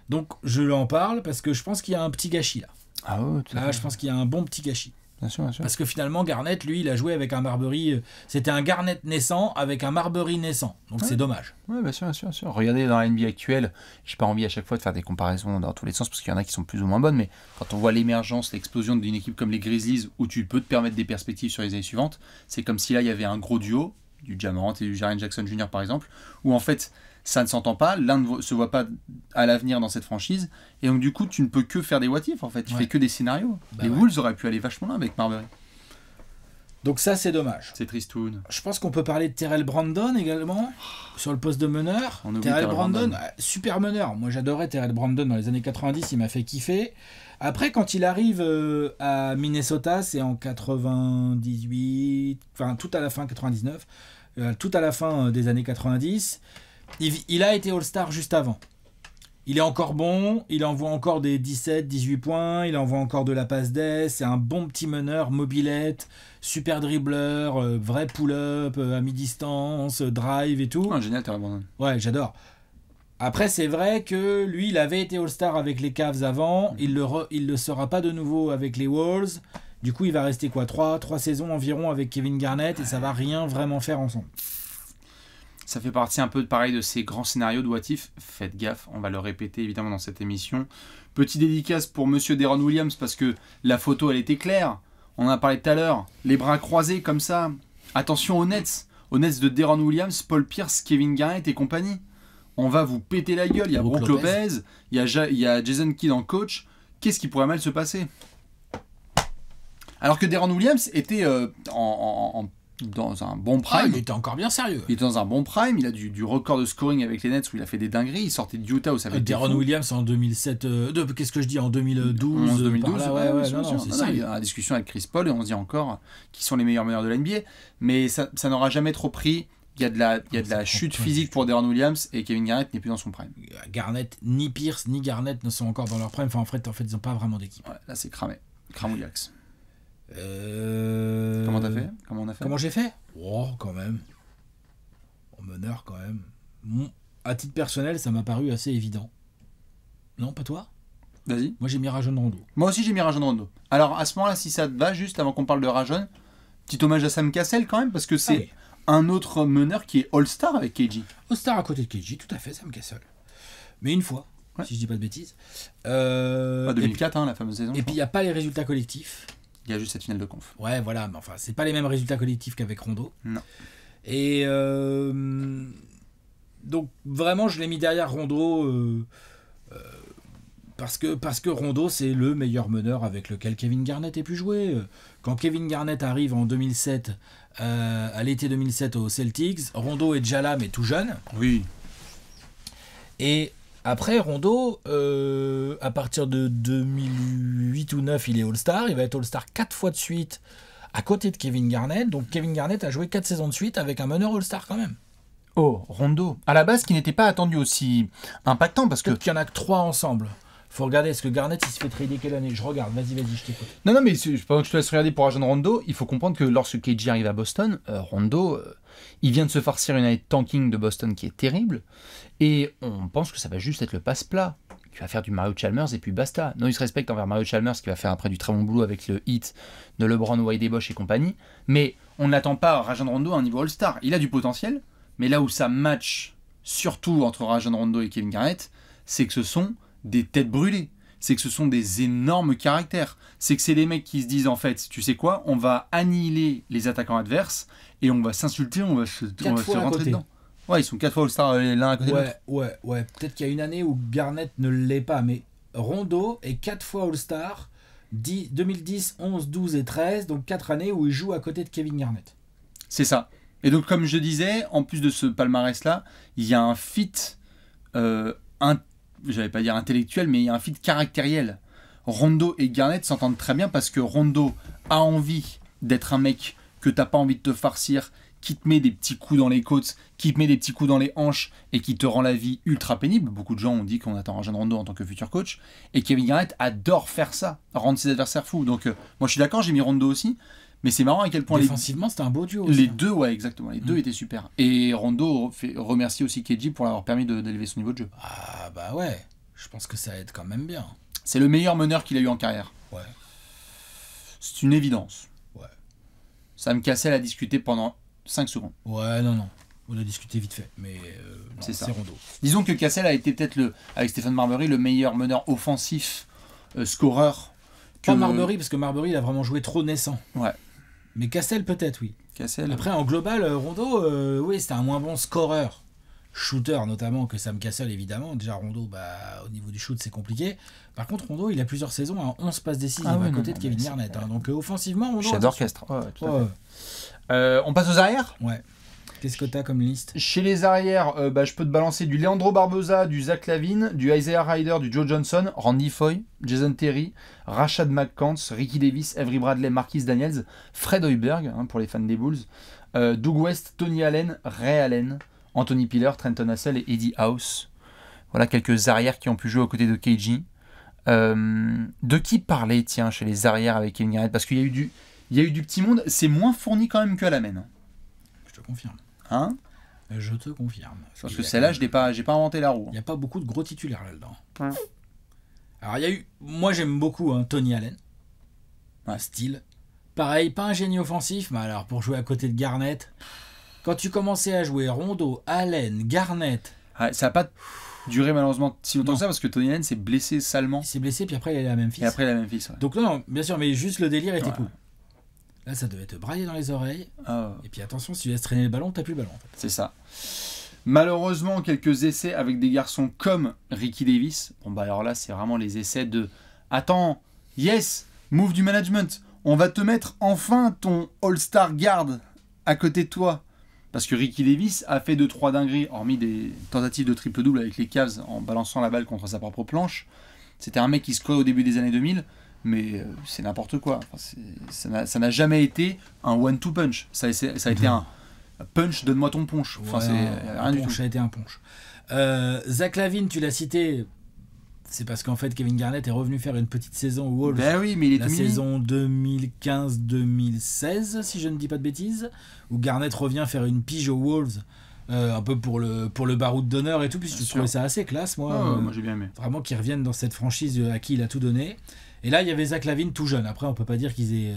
Donc je l'en parle parce que je pense qu'il y a un petit gâchis là. Ah ouais, tout à Là, fait. je pense qu'il y a un bon petit gâchis. Bien sûr, bien sûr. Parce que finalement, Garnett, lui, il a joué avec un Marbury. C'était un Garnett naissant avec un Marbury naissant. Donc c'est dommage. Ouais, bien sûr, bien sûr, bien sûr. Regardez dans la NBA actuelle, j'ai pas envie à chaque fois de faire des comparaisons dans tous les sens parce qu'il y en a qui sont plus ou moins bonnes, mais quand on voit l'émergence, l'explosion d'une équipe comme les Grizzlies où tu peux te permettre des perspectives sur les années suivantes, c'est comme si là il y avait un gros duo, du Ja Morant et du Jaren Jackson Jr. par exemple, où en fait ça ne s'entend pas, l'un ne se voit pas à l'avenir dans cette franchise, et donc du coup tu ne peux que faire des what if en fait, tu Ouais. fais que des scénarios. Bah les ouais. Wolves auraient pu aller vachement loin avec Marbury. Donc ça, c'est dommage. C'est tristoun. Je pense qu'on peut parler de Terrell Brandon également, sur le poste de meneur. On oublie Terrell Terrell Brandon, Brandon. super meneur. Moi, j'adorais Terrell Brandon dans les années 90, il m'a fait kiffer. Après, quand il arrive à Minnesota, c'est en 98, enfin tout à la fin 99, tout à la fin des années 90, il a été All-Star juste avant. Il est encore bon, il envoie encore des 17, 18 points, il envoie encore de la passe d'aise, c'est un bon petit meneur, mobilette, super dribbleur, vrai pull-up, à mi-distance, drive et tout. Ah, génial, Terrell Brandon. Ouais, j'adore. Après, c'est vrai que lui, il avait été All-Star avec les Cavs avant, il le sera pas de nouveau avec les Wolves. Du coup, il va rester quoi, 3 saisons environ avec Kevin Garnett et ça va rien vraiment faire ensemble. Ça fait partie un peu pareil de ces grands scénarios de what if. Faites gaffe, on va le répéter évidemment dans cette émission. Petit dédicace pour monsieur Deron Williams parce que la photo elle était claire. On en a parlé tout à l'heure. Les bras croisés comme ça. Attention aux Nets. Aux Nets de Deron Williams, Paul Pierce, Kevin Garnett et compagnie. On va vous péter la gueule. Il y a Brook Brook Lopez, il y a Jason Kidd en coach. Qu'est-ce qui pourrait mal se passer? Alors que Deron Williams était dans un bon Ah, prime. il était encore bien sérieux. Il était dans un bon prime, il a du record de scoring avec les Nets où il a fait des dingueries, il sortait de Utah où ça avait été Deron fou. Williams en 2007, qu'est-ce que je dis, en 2012, 11, 2012, par là, ouais, bien sûr, non, bien c'est sûr. ça. Il y a la discussion avec Chris Paul et on se dit encore qui sont les meilleurs meneurs de la NBA, mais ça n'aura jamais trop pris. Il y a de la chute physique pour Deron Williams et Kevin Garnett n'est plus dans son prime. Garnett, ni Pierce, ni Garnett ne sont encore dans leur prime. Enfin, en fait, ils n'ont pas vraiment d'équipe. Ouais, là c'est cramé. Cramouillax. Comment Comment t'as fait? Comment on a fait? Comment j'ai fait? Oh, quand même. En meneur, quand même. À titre personnel, ça m'a paru assez évident. Non, pas toi? Vas-y. Moi, j'ai mis Rajon Rondo. Moi aussi j'ai mis Rajon Rondo. Alors à ce moment-là, si ça te va, juste avant qu'on parle de Rajon, petit hommage à Sam Cassell quand même, parce que c'est Ah oui. un autre meneur qui est All-Star avec KG. All-Star à côté de KG, tout à fait, Sam Cassell. Mais une fois, Ouais. si je dis pas de bêtises. Pas 2004, la fameuse saison. Et puis, il n'y a pas les résultats collectifs. Il y a juste cette finale de conf. Ouais, voilà, mais enfin, c'est pas les mêmes résultats collectifs qu'avec Rondo. Non. Et donc, vraiment, je l'ai mis derrière Rondo parce que Rondo, c'est le meilleur meneur avec lequel Kevin Garnett ait pu jouer. Quand Kevin Garnett arrive en 2007, à l'été 2007 aux Celtics, Rondo est déjà là, mais tout jeune. Oui. Et après, Rondo, à partir de 2008 ou 2009, il est All-Star. Il va être All-Star 4 fois de suite à côté de Kevin Garnett. Donc Kevin Garnett a joué 4 saisons de suite avec un meneur All-Star quand même. Oh, Rondo. À la base, qui n'était pas attendu aussi impactant parce que. Peut-être qu'il y en a que 3 ensemble. Faut regarder, est-ce que Garnett il se fait trader quelle année? Je regarde, vas-y, je t'écoute. Non, mais pendant que je te laisse regarder pour Rajon Rondo, il faut comprendre que lorsque KG arrive à Boston, Rondo, il vient de se farcir une année de tanking de Boston qui est terrible. Et on pense que ça va juste être le passe-plat. Il va faire du Mario Chalmers et puis basta. Non, il se respecte envers Mario Chalmers qui va faire après du très bon boulot avec le hit de LeBron, Wade et Bosh et compagnie. Mais on n'attend pas Rajon Rondo à un niveau All-Star. Il a du potentiel, mais là où ça match surtout entre Rajon Rondo et Kevin Garnett, c'est que ce sont des têtes brûlées. C'est que ce sont des énormes caractères. C'est que c'est des mecs qui se disent en fait, tu sais quoi, on va annihiler les attaquants adverses et on va s'insulter, on va se fois à rentrer côté. dedans. Ouais, ils sont 4 fois All-Star l'un à côté de l'autre. Ouais. Peut-être qu'il y a une année où Garnett ne l'est pas, mais Rondo est 4 fois All-Star, 2010, 11, 12 et 13, donc 4 années où il joue à côté de Kevin Garnett. C'est ça. Et donc, comme je disais, en plus de ce palmarès-là, il y a un fit, j'allais pas dire intellectuel, mais il y a un fit caractériel. Rondo et Garnett s'entendent très bien parce que Rondo a envie d'être un mec que t'as pas envie de te farcir, qui te met des petits coups dans les côtes, qui te met des petits coups dans les hanches et qui te rend la vie ultra pénible. Beaucoup de gens ont dit qu'on attend Rajon Rondo en tant que futur coach. Et Kevin Garnett adore faire ça, rendre ses adversaires fous. Donc, moi je suis d'accord, j'ai mis Rondo aussi. Mais c'est marrant à quel point Défensivement, c'était un beau duo aussi. les deux, ouais, exactement. Les deux étaient super. Et Rondo remercie aussi KG pour l'avoir permis d'élever son niveau de jeu. Ah bah ouais. Je pense que ça aide quand même bien. C'est le meilleur meneur qu'il a eu en carrière. Ouais. C'est une évidence. Ouais. Sam Cassell a discuté pendant 5 secondes. Ouais, non. On a discuté vite fait, mais non, C'est ça. c'est Rondo. Disons que Cassell a été peut-être, avec Stephen Marbury, le meilleur meneur offensif, scoreur. Pas Marbury, parce que Marbury, il a vraiment joué trop naissant. Ouais. Mais Cassell, peut-être, oui. Cassell. Après, en global, Rondo, oui, c'était un moins bon scoreur. Shooter, notamment, que Sam Cassell, évidemment. Déjà, Rondo, au niveau du shoot, c'est compliqué. Par contre, Rondo, il a plusieurs saisons à 11 passes décisives à côté de Kevin Garnett. Donc, offensivement, Rondo... Chef d'orchestre. Ouais, tout à Ouais. fait. On passe aux arrières. Ouais. Qu'est-ce que t'as comme liste? Chez les arrières, je peux te balancer du Leandro Barbosa, du Zach Lavine, du Isaiah Ryder, du Joe Johnson, Randy Foy, Jason Terry, Rashad McCants, Ricky Davis, Avery Bradley, Marquis Daniels, Fred Hoiberg, pour les fans des Bulls, Doug West, Tony Allen, Ray Allen, Anthony Piller, Trenton Hassell et Eddie House. Voilà quelques arrières qui ont pu jouer aux côtés de KG. De qui parler, tiens, chez les arrières avec Kevin Garnett? Parce qu'il y a eu du petit monde. C'est moins fourni quand même que à la main. Je te confirme. Hein? Je te confirme. Parce que celle-là, j'ai pas inventé la roue. Il n'y a pas beaucoup de gros titulaires là-dedans. Ouais. Alors, il y a eu... Moi, j'aime beaucoup Tony Allen. Ouais. Style. Pareil, pas un génie offensif, mais alors, pour jouer à côté de Garnett... Quand tu commençais à jouer Rondo, Allen, Garnett... Ouais, ça n'a pas duré malheureusement si longtemps Non. que ça, parce que Tony Allen s'est blessé salement. Il s'est blessé, puis après, il est allé à Memphis. Et après, il a Memphis. Ouais. Donc non, bien sûr, mais juste le délire était Ouais. cool. Là, ça devait te brailler dans les oreilles. Ah, Et puis attention, si tu laisses traîner le ballon, t'as plus le ballon. En fait. c'est ça. Malheureusement, quelques essais avec des garçons comme Ricky Davis. Bon, bah alors là, c'est vraiment les essais de... Attends, yes, move du management. On va te mettre enfin ton All-Star Guard à côté de toi. Parce que Ricky Davis a fait 2-3 dingueries, hormis des tentatives de triple-double avec les Cavs en balançant la balle contre sa propre planche. C'était un mec qui scorait au début des années 2000, mais c'est n'importe quoi. Enfin, ça n'a jamais été un one-two punch. Ça a été un punch, donne-moi ton punch. Enfin, Ouais, c'est un rien du punch, tout. ça a été un punch. Zach Lavine, tu l'as cité. C'est parce qu'en fait, Kevin Garnett est revenu faire une petite saison aux Wolves. Ben oui, mais il est La tout mini. saison 2015-2016, si je ne dis pas de bêtises, où Garnett revient faire une pige aux Wolves, un peu pour le baroud d'honneur et tout, puis je Bien trouvais sûr. ça assez classe, moi. Ah, moi j'ai bien aimé. Vraiment qu'ils reviennent dans cette franchise à qui il a tout donné. Et là, il y avait Zach Lavine tout jeune. Après, on peut pas dire qu'ils aient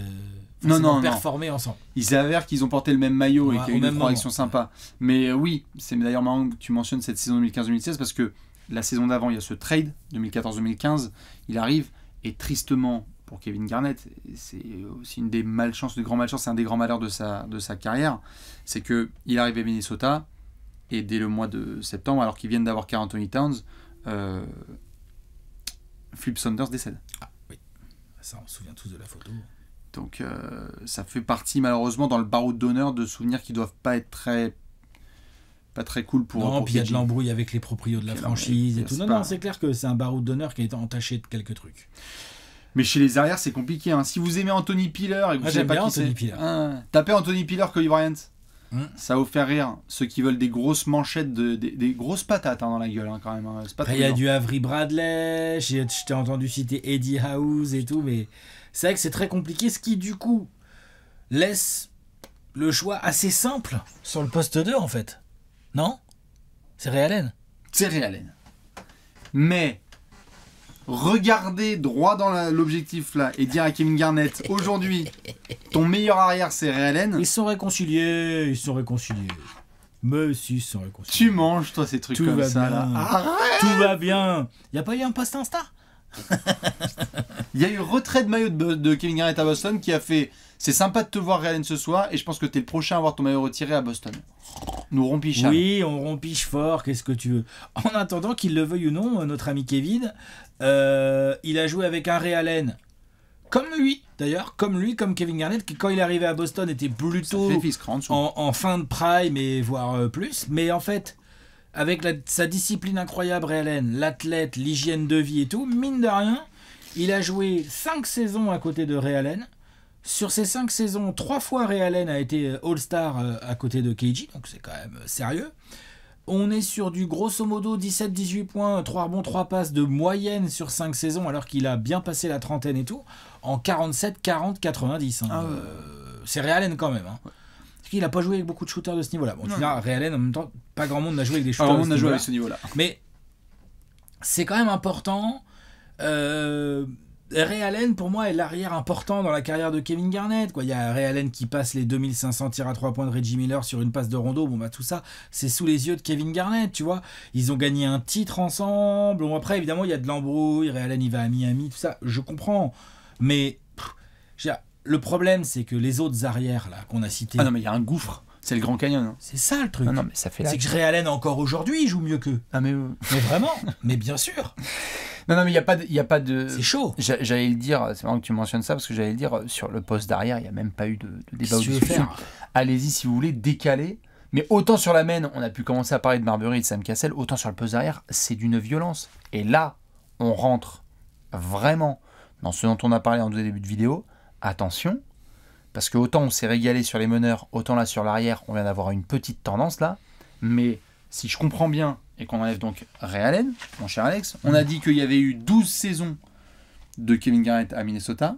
forcément performé ensemble. Il s'avère qu'ils ont porté le même maillot et Ouais, qu'il y a au eu même une transaction moment. sympa. Mais oui, c'est d'ailleurs marrant que tu mentionnes cette saison 2015-2016 parce que la saison d'avant, il y a ce trade 2014-2015. Il arrive et tristement pour Kevin Garnett, et c'est aussi une des malchances, de grands malchances, c'est un des grands malheurs de sa carrière, c'est que il arrive à Minnesota et dès le mois de septembre, alors qu'ils viennent d'avoir Karl Anthony Towns, Flip Saunders décède. Ça, on se souvient tous de la photo. Donc ça fait partie malheureusement dans le baroud d'honneur de souvenirs qui doivent pas être très cool pour Non, pour puis il y a de KG. l'embrouille avec les proprios de la Puis franchise et l'embrouille, tout. c'est Non, pas- c'est clair que c'est un baroud d'honneur qui a été entaché de quelques trucs. Mais chez les arrières c'est compliqué. Hein. Si vous aimez Anthony Piller et que vous Moi, savez j'aime pas bien qui Anthony c'est, Piller. Tapez Anthony Piller, Kobe Bryant. Ça Ça va vous faire rire. Ceux qui veulent des grosses manchettes, des grosses patates dans la gueule quand même. Hein. C'est pas Après, tous il y les a jours. du Avery Bradley, je t'ai entendu citer Eddie House et tout, mais c'est vrai que c'est très compliqué, ce qui du coup laisse le choix assez simple sur le poste 2 en fait. Non? C'est Ray Allen. C'est Ray Allen. Mais regardez droit dans l'objectif là et dire à Kevin Garnett aujourd'hui ton meilleur arrière c'est Ray Allen. Ils se sont réconciliés. Mais si, ils se sont réconciliés. Tu manges toi ces trucs Tout comme va ça bien. là. Arrête. Tout va bien. Il n'y a pas eu un post Insta? Il y a eu retrait de maillot de Kevin Garnett à Boston qui a fait c'est sympa de te voir Ray Allen ce soir et je pense que t'es le prochain à avoir ton maillot retiré à Boston. Nous rompichons. Oui, on rompiche fort, qu'est-ce que tu veux. En attendant, qu'il le veuille ou non, notre ami Kevin, il a joué avec un Ray Allen. Comme lui, d'ailleurs, comme Kevin Garnett, qui quand il est arrivé à Boston était Ça plutôt fait fils cran en dessous. en fin de prime et voire plus. Mais en fait, avec sa discipline incroyable, Ray Allen, l'athlète, l'hygiène de vie et tout, mine de rien, il a joué 5 saisons à côté de Ray Allen. Sur ces 5 saisons, 3 fois Ray Allen a été All-Star à côté de KG, donc c'est quand même sérieux. On est sur du grosso modo 17-18 points, 3 rebonds, 3 passes de moyenne sur 5 saisons, alors qu'il a bien passé la trentaine et tout, en 47-40-90. Hein. Ah ouais. C'est Ray Allen quand même. Hein. Parce qu'il n'a pas joué avec beaucoup de shooters de ce niveau-là. Bon, tu Non. diras, Ray Allen, en même temps, pas grand monde n'a joué avec des Pas shooters vraiment de on a ce joué niveau-là. avec ce niveau-là. Mais c'est quand même important. Ray Allen, pour moi, est l'arrière important dans la carrière de Kevin Garnett, quoi. Il y a Ray Allen qui passe les 2500 tirs à 3 points de Reggie Miller sur une passe de Rondo. Bon, bah, tout ça, c'est sous les yeux de Kevin Garnett, tu vois. Ils ont gagné un titre ensemble. Bon, après, évidemment, il y a de l'embrouille. Ray Allen, il va à Miami, tout ça. Je comprends. Mais le problème, c'est que les autres arrières, là, qu'on a cités. Ah non, mais il y a un gouffre. C'est le Grand Canyon. Hein. C'est ça, le truc. Non, mais ça fait c'est que Ray Allen, encore aujourd'hui, il joue mieux qu'eux. Ah, mais vraiment. Mais bien sûr. Non, mais il y a pas de... C'est chaud. J'allais le dire, c'est marrant que tu mentionnes ça, parce que j'allais le dire, sur le poste d'arrière, il n'y a même pas eu de débat ou de discussion. Allez-y, si vous voulez, décaler. Mais autant sur la main, on a pu commencer à parler de Marbury et de Sam Cassell, autant sur le poste d'arrière, c'est d'une violence. Et là, on rentre vraiment dans ce dont on a parlé en début de vidéo. Attention, parce que autant on s'est régalé sur les meneurs, autant là sur l'arrière, on vient d'avoir une petite tendance là. Mais si je comprends bien, et qu'on enlève donc Ray Allen, mon cher Alex, on a dit qu'il y avait eu 12 saisons de Kevin Garnett à Minnesota.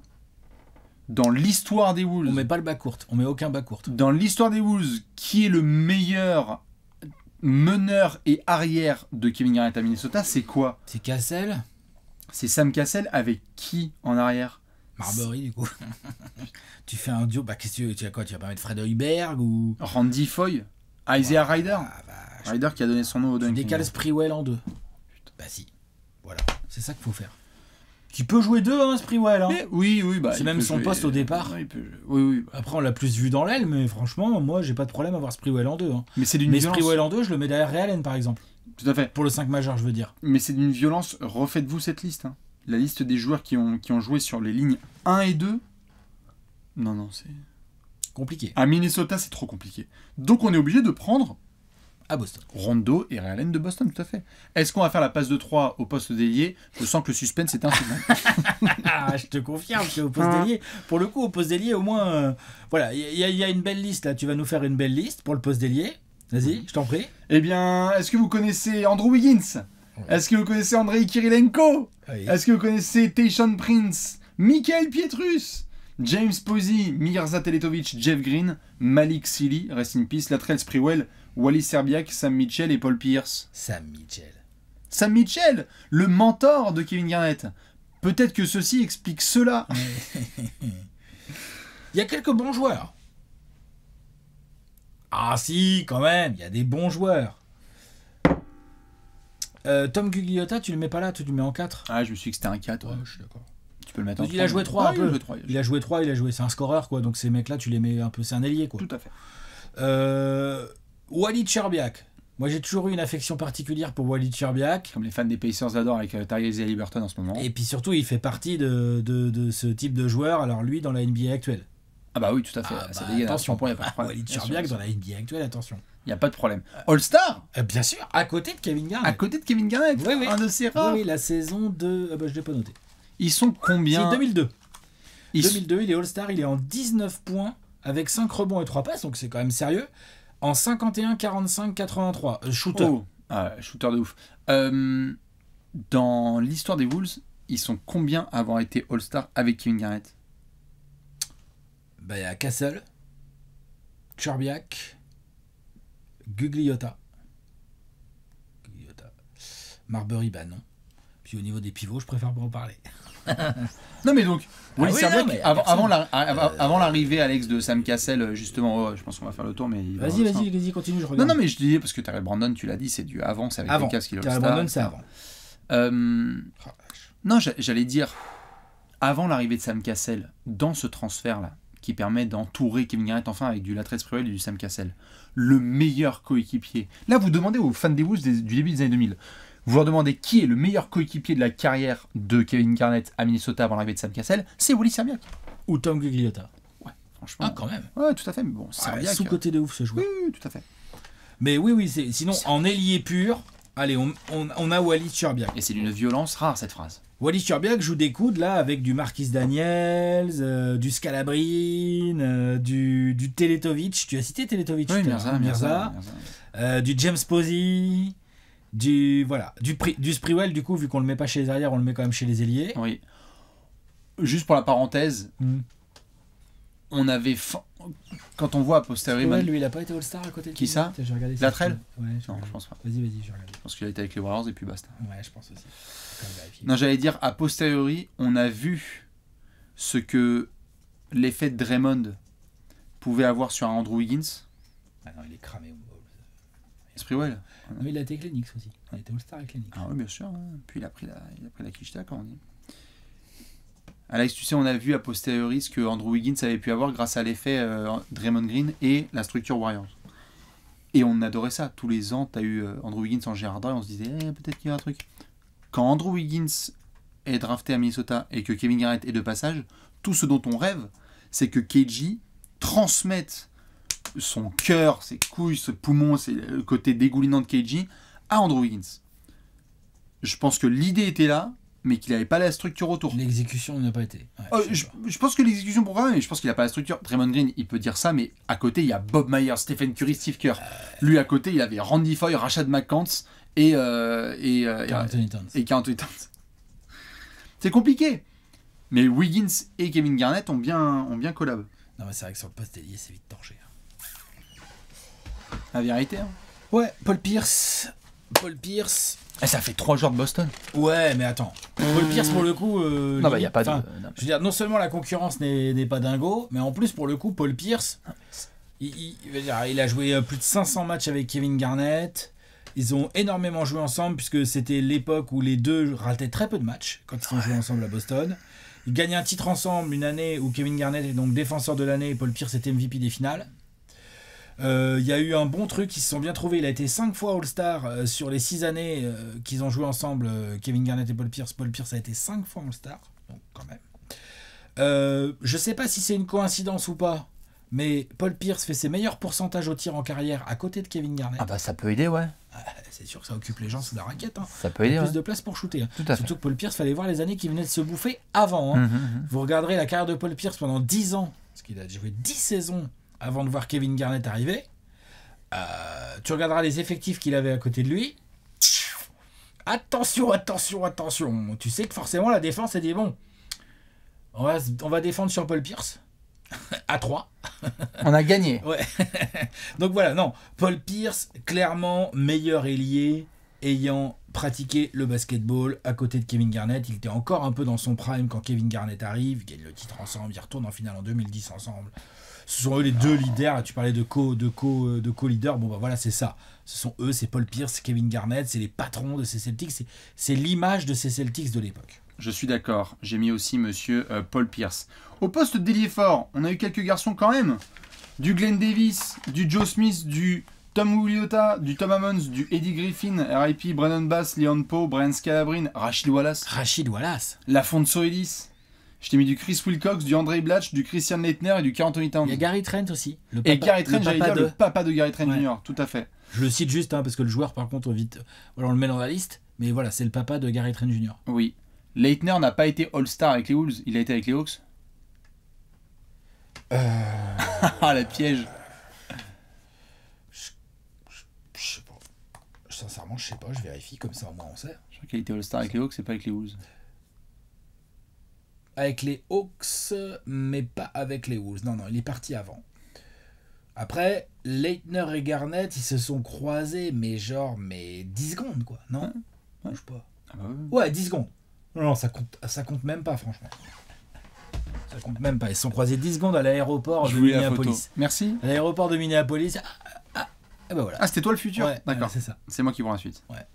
Dans l'histoire des Wolves... On met pas le backcourt, on met aucun backcourt. Dans l'histoire des Wolves, qui est le meilleur meneur et arrière de Kevin Garnett à Minnesota, c'est quoi? C'est Cassell. C'est Sam Cassell avec qui en arrière? Marbury, du coup. Tu fais un duo, bah qu'est-ce que tu as quoi? Tu vas pas mettre Fred Hoiberg ou... Randy Foy, Isaiah Ryder. Ryder qui a donné son nom au dunk. Tu décales Sprewell en 2. Bah si. Voilà. C'est ça qu'il faut faire. Qui peut jouer 2, hein, Sprewell. Hein. Oui, bah, c'est même son poste au départ. Oui. Après, on l'a plus vu dans l'aile, mais franchement, moi, j'ai pas de problème à voir Sprewell en 2. Hein. Mais c'est d'une violence. Sprewell en 2, je le mets derrière Ray Allen, par exemple. Tout à fait. Pour le 5 majeur, je veux dire. Mais c'est d'une violence. Refaites-vous cette liste. Hein. La liste des joueurs qui ont joué sur les lignes 1 et 2. Non, c'est... compliqué. À Minnesota, c'est trop compliqué. Donc, on est obligé de prendre... à Boston. Rondo et Ray Allen de Boston, tout à fait. Est-ce qu'on va faire la passe de 3 au poste d'ailier? Je sens que le suspense est insoutenable. Je te confirme qu'au poste d'ailier, pour le coup, au poste d'ailier, au moins, voilà, il y a une belle liste là. Tu vas nous faire une belle liste pour le poste d'ailier. Vas-y, je t'en prie. Eh bien, est-ce que vous connaissez Andrew Wiggins? Est-ce que vous connaissez Andrei Kirilenko? Oui. Est-ce que vous connaissez Tayshaun Prince, Michael Pietrus, James Posey, Mirza Teletovic, Jeff Green, Malik Sealy, rest in peace, Latrell Sprewell, Wally Serbiak, Sam Mitchell et Paul Pierce. Sam Mitchell. Sam Mitchell, le mentor de Kevin Garnett. Peut-être que ceci explique cela. Il y a quelques bons joueurs. Ah si, quand même, il y a des bons joueurs. Tom Gugliotta, tu le mets pas là, tu le mets en 4. Ah, je me suis dit que c'était un 4. Ouais, je suis d'accord. Tu peux le mettre en 3. Il a joué 3 un peu. Il a joué 3, c'est un scoreur, quoi. Donc ces mecs-là, tu les mets un peu, c'est un ailier, quoi. Tout à fait. Walid Cherbiak. Moi, j'ai toujours eu une affection particulière pour Walid Cherbiak. Comme les fans des Pacers adorent avec Tyrese Haliburton en ce moment. Et puis surtout, il fait partie de ce type de joueur, alors lui, dans la NBA actuelle. Ah bah oui, tout à fait. Attention, il n'y a pas de problème. Walid Cherbiak dans la NBA actuelle, attention. Il n'y a pas de problème. All-Star Bien sûr, à côté de Kevin Garnett. À côté de Kevin Garnett, oui. Un de ses rares. Oui, la saison de... Ah bah, je l'ai pas noté. Ils sont combien? C'est 2002. 2002, il est All-Star, il est en 19 points, avec 5 rebonds et 3 passes, donc c'est quand même sérieux. En 51, 45, 83. Shooter. Oh. Ah, shooter de ouf. Dans l'histoire des Wolves, ils sont combien à avoir été All-Star avec Kevin Garnett? Bah, il y a Cassell, Cherbiak, Gugliotta. Marbury, bah non. Puis au niveau des pivots, je préfère pas en parler. Non mais donc, Wally oui, Serbiak, non, mais avant l'arrivée, Alex, de Sam Cassell, justement, je pense qu'on va faire le tour, mais... Vas-y, continue, je regarde. Non, mais je disais, parce que Terrell Brandon, tu l'as dit, c'est du avant, c'est avec Lucas qui est Terrell Brandon, c'est avant. Non, j'allais dire, avant l'arrivée de Sam Cassell, dans ce transfert-là, qui permet d'entourer Kevin Garnett enfin avec du Latrell Sprewell et du Sam Cassell, le meilleur coéquipier. Là, vous demandez aux fans des Wolves du début des années 2000, vous leur demandez qui est le meilleur coéquipier de la carrière de Kevin Garnett à Minnesota avant l'arrivée de Sam Cassell, c'est Wally Serbiak. Ou Tom Gugliotta. Ouais, franchement. Ah, quand même. Ouais, tout à fait. Mais bon, Serbiak. Sous-côté de ouf ce joueur. Oui, tout à fait. Mais oui, sinon, en ailier pur, allez, on a Walid Cherbiak. Et c'est d'une violence rare, cette phrase. Walid Cherbiak joue des coudes là avec du Marquis Daniels, du Scalabrine, du Teletovic. Tu as cité Teletovic? Oui, Mirza. Du James Posey, du Sprewell, du coup, vu qu'on le met pas chez les arrières, on le met quand même chez les ailiers. Oui. Juste pour la parenthèse, on avait quand on voit a posteriori... Ouais, lui, il a pas été All-Star à côté de Qui Kevin ça Garnett. J'ai regardé Latrell Ouais, Non, je pense pas. Vas-y, je vais regarder. Je pense qu'il a été avec les Warriors et puis basta. Ouais, je pense aussi. Faut quand même vérifier. Non, j'allais dire, a posteriori, on a vu ce que l'effet de Draymond pouvait avoir sur un Andrew Wiggins. Ah non, il est cramé. Sprewell. Non, il a été avec les Knicks aussi. Il était All-Star avec les Knicks. Ah oui, bien sûr. Hein. Puis il a pris la quicheta, comme on dit. Alex, tu sais, on a vu a posteriori ce que Andrew Wiggins avait pu avoir grâce à l'effet Draymond Green et la structure Warriors. Et on adorait ça. Tous les ans, tu as eu Andrew Wiggins en Gérard et on se disait peut-être qu'il y a un truc. Quand Andrew Wiggins est drafté à Minnesota et que Kevin Garnett est de passage, tout ce dont on rêve, c'est que KG transmette son cœur, ses couilles, ce poumon, c'est le côté dégoulinant de KG à Andrew Wiggins. Je pense que l'idée était là, mais qu'il n'avait pas la structure autour. L'exécution n'a pas été. Ouais, Je pense que l'exécution pour mais je pense qu'il n'a pas la structure. Draymond Green, il peut dire ça, mais à côté, il y a Bob Myers, Stephen Curry, Steve Kerr. Lui, à côté, il avait Randy Foy, Rashad McCants et Karl Anthony Towns. C'est compliqué. Mais Wiggins et Kevin Garnett ont bien collab. Non, mais c'est vrai que sur le poste ailier, c'est vite torché. La vérité. Hein. Ouais, Paul Pierce. Ça fait 3 joueurs de Boston. Ouais, mais attends. Paul Pierce, pour le coup. Non, bah, il n'y a pas de. Je veux dire, non seulement la concurrence n'est pas dingo, mais en plus, pour le coup, Paul Pierce, il a joué plus de 500 matchs avec Kevin Garnett. Ils ont énormément joué ensemble, puisque c'était l'époque où les deux rataient très peu de matchs quand ils ont joué ensemble à Boston. Ils gagnent un titre ensemble une année où Kevin Garnett est donc défenseur de l'année et Paul Pierce était MVP des finales. Il y a eu un bon truc, ils se sont bien trouvés. Il a été 5 fois All-Star sur les 6 années qu'ils ont joué ensemble, Kevin Garnett et Paul Pierce. Paul Pierce a été 5 fois All-Star, donc quand même. Je sais pas si c'est une coïncidence ou pas, mais Paul Pierce fait ses meilleurs pourcentages au tir en carrière à côté de Kevin Garnett. Ah bah ça peut aider, ouais. C'est sûr que ça occupe les gens sous la raquette. Hein. Ça peut aider. Plus de place pour shooter. Hein. Tout à fait. Surtout que Paul Pierce, fallait voir les années qu'il venait de se bouffer avant. Hein. Vous regarderez la carrière de Paul Pierce pendant 10 ans, parce qu'il a joué 10 saisons avant de voir Kevin Garnett arriver. Tu regarderas les effectifs qu'il avait à côté de lui. Attention. Tu sais que forcément la défense a dit bon, on va défendre sur Paul Pierce. À 3. On a gagné. Ouais. Donc voilà, non. Paul Pierce, clairement meilleur ailier ayant pratiqué le basketball à côté de Kevin Garnett. Il était encore un peu dans son prime quand Kevin Garnett arrive. Ils gagnent le titre ensemble. Ils retournent en finale en 2010 ensemble. Ce sont eux les deux leaders. Tu parlais de co-leader. Bon, bah voilà, c'est ça. Ce sont eux, c'est Paul Pierce, Kevin Garnett. C'est les patrons de ces Celtics. C'est l'image de ces Celtics de l'époque. Je suis d'accord. J'ai mis aussi monsieur Paul Pierce. Au poste d'ailier fort, on a eu quelques garçons quand même. Du Glenn Davis, du Joe Smith, du Tom Willota, du Tom Ammons, du Eddie Griffin, R.I.P. Brandon Bass, Leon Poe, Brian Scalabrine, Rachid Wallace, Lafonso Ellis. Je t'ai mis du Chris Wilcox, du André Blatch, du Christian Leitner et du Karl Anthony Towns. Il y a Gary Trent aussi. Et Gary Trent, j'allais dire le papa de Gary Trent Jr. Tout à fait. Je le cite juste parce que le joueur, par contre, vite, voilà, on le met dans la liste. Mais voilà, c'est le papa de Gary Trent Jr. Oui. Leitner n'a pas été All-Star avec les Wolves, il a été avec les Hawks. Ah, la piège. Je sais pas. Sincèrement, je sais pas, je vérifie, comme ça au moins on sait. Je crois qu'il a été All-Star avec les Hawks et pas avec les Wolves. Avec les Hawks, mais pas avec les Wolves. Non, il est parti avant. Après, Leitner et Garnett, ils se sont croisés, mais 10 secondes, quoi. Non Ouais. Je sais pas. Ah bah ouais. Ouais, 10 secondes. Non, ça compte même pas, franchement. Ça compte même pas. Ils se sont croisés 10 secondes à l'aéroport de Minneapolis. Merci. À l'aéroport de Minneapolis. Et ben voilà. Ah, c'était toi le futur. Ouais, d'accord. c'est ça. C'est moi qui prends la suite. Ouais.